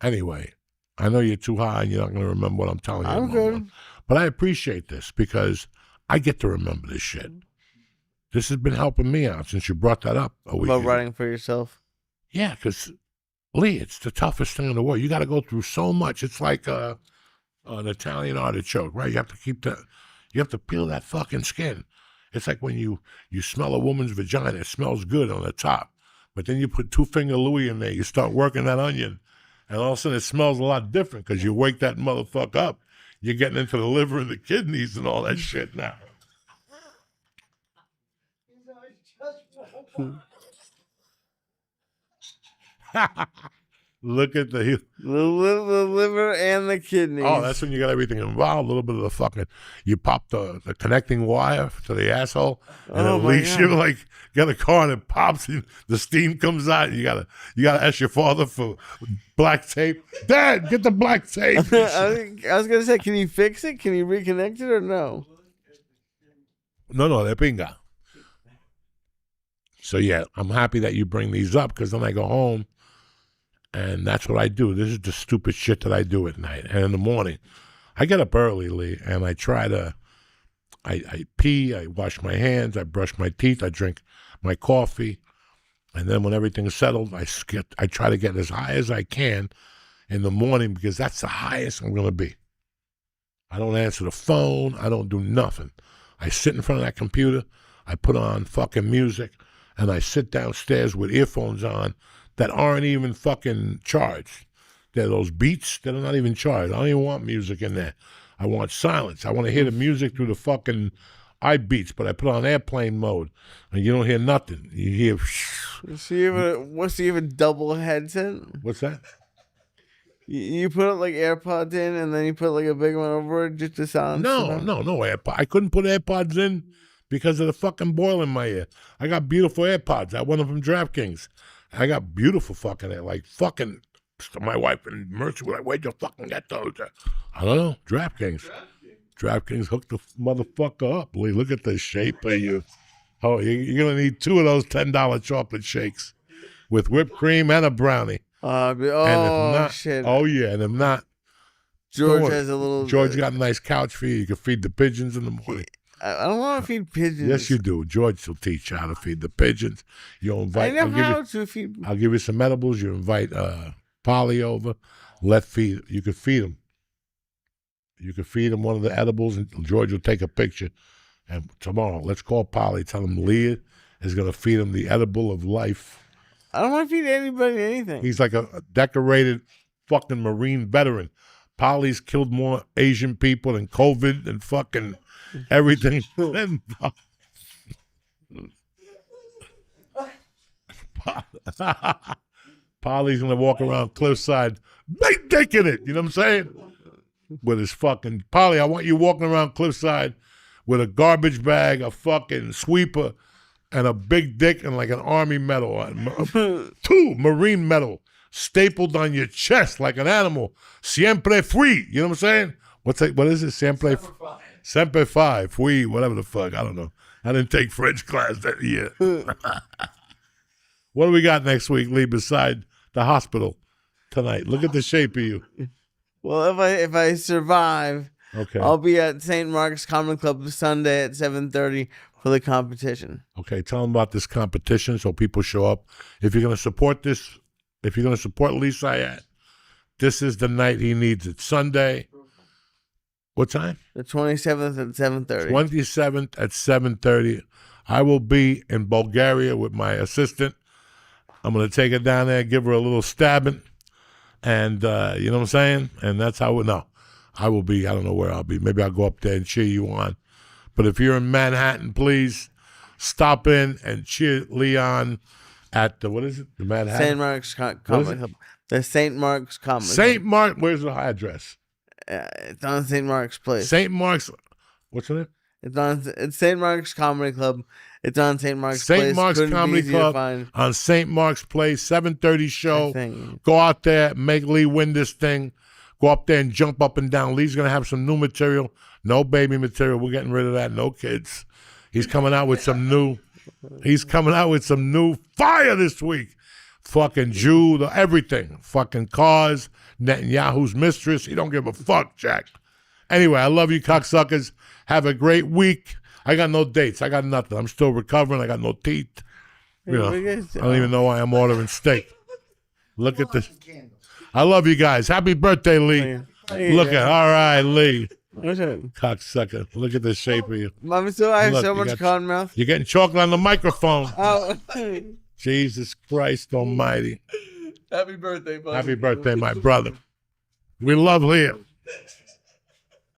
Anyway, I know you're too high and you're not going to remember what I'm telling you. I'm good. But I appreciate this because I get to remember this shit. This has been helping me out since you brought that up a week About ago. writing for yourself? Yeah, because, Lee, it's the toughest thing in the world. You got to go through so much. It's like an Italian artichoke, right? You have to peel that fucking skin. It's like when you smell a woman's vagina. It smells good on the top. But then you put 2-finger Louis in there. You start working that onion. And all of a sudden it smells a lot different because you wake that motherfucker up. You're getting into the liver and the kidneys and all that shit now. Look at the liver and the kidneys. Oh, that's when you got everything involved. A little bit of the fucking, you pop the connecting wire to the asshole, and at least you like get a car and it pops, and the steam comes out. And you gotta ask your father for black tape. Dad, get the black tape. I was gonna say, can you fix it? Can you reconnect it or no? No, they're pinga. So yeah, I'm happy that you bring these up because then I go home. And that's what I do. This is the stupid shit that I do at night. And in the morning, I get up early, Lee, and I try to, I pee, I wash my hands, I brush my teeth, I drink my coffee. And then when everything's settled, I try to get as high as I can in the morning because that's the highest I'm going to be. I don't answer the phone. I don't do nothing. I sit in front of that computer. I put on fucking music, and I sit downstairs with earphones on that aren't even fucking charged. They're those Beats that are not even charged. I don't even want music in there. I want silence. I want to hear the music through the fucking iBeats, but I put on airplane mode, and you don't hear nothing. You hear. So you have a double headset? What's that? You put like AirPods in, and then you put like a big one over it just to sound. No AirPods. I couldn't put AirPods in because of the fucking boil in my ear. I got beautiful AirPods. I won them from DraftKings. I got beautiful fucking air, like fucking. My wife and Mercy were like, "Where'd you fucking get those?" I don't know. DraftKings. DraftKings hooked the motherfucker up. Lee, look at the shape of you. Oh, you're gonna need 2 of those $10 chocolate shakes with whipped cream and a brownie. Shit. Oh yeah, and if not, George has a little. George got a nice couch for you. You can feed the pigeons in the morning. I don't want to feed pigeons. Yes, you do. George will teach you how to feed the pigeons. You'll invite. I know how to feed. I'll give you some edibles. You invite Polly over. You could feed him. You could feed him one of the edibles, and George will take a picture. And tomorrow, let's call Polly. Tell him Leah is going to feed him the edible of life. I don't want to feed anybody anything. He's like a decorated fucking Marine veteran. Polly's killed more Asian people than COVID and fucking everything. Polly's going to walk around Cliffside, big dick in it. You know what I'm saying? With his fucking Polly, I want you walking around Cliffside with a garbage bag, a fucking sweeper, and a big dick and like an army medal, 2 Marine medal stapled on your chest like an animal. Siempre fui. You know what I'm saying? What is it? Siempre fi, fui, whatever the fuck. I don't know. I didn't take French class that year. What do we got next week, Lee, beside the hospital tonight? Look at the shape of you. Well, if I survive, okay, I'll be at St. Mark's Comedy Club Sunday at 7:30 for the competition. Okay, tell them about this competition so people show up. If you're going to support this, if you're going to support Lee Syatt, this is the night he needs it. Sunday. What time? The 27th at 7:30. 27th at 7:30. I will be in Bulgaria with my assistant. I'm going to take her down there, give her a little stabbing. And you know what I'm saying? And that's how I will be. I don't know where I'll be. Maybe I'll go up there and cheer you on. But if you're in Manhattan, please stop in and cheer Leon at the, what is it? The Manhattan? St. Mark's Comedy Club. The St. Mark's Comedy Club. St. Mark, where's the address? It's on St. Mark's Place. St. Mark's, what's the name? It's St. Mark's Comedy Club. It's on St. Mark's Place. St. Mark's Comedy Club on St. Mark's Place, 7:30 show. Go out there, make Lee win this thing. Go up there and jump up and down. Lee's going to have some new material. No baby material. We're getting rid of that. No kids. He's coming out with some new fire this week. Fucking Jew, everything. Fucking cars, Netanyahu's mistress. He don't give a fuck, Jack. Anyway, I love you, cocksuckers. Have a great week. I got no dates. I got nothing. I'm still recovering. I got no teeth. You know, I don't even know why I'm ordering steak. Look at this. I love you guys. Happy birthday, Lee. Look at, all right, Lee. Cocksucker. Look at the shape of you. Mom, I have so much cotton mouth. You're getting chocolate on the microphone. Oh. Jesus Christ almighty. Happy birthday, buddy. Happy birthday, my brother. We love Leah.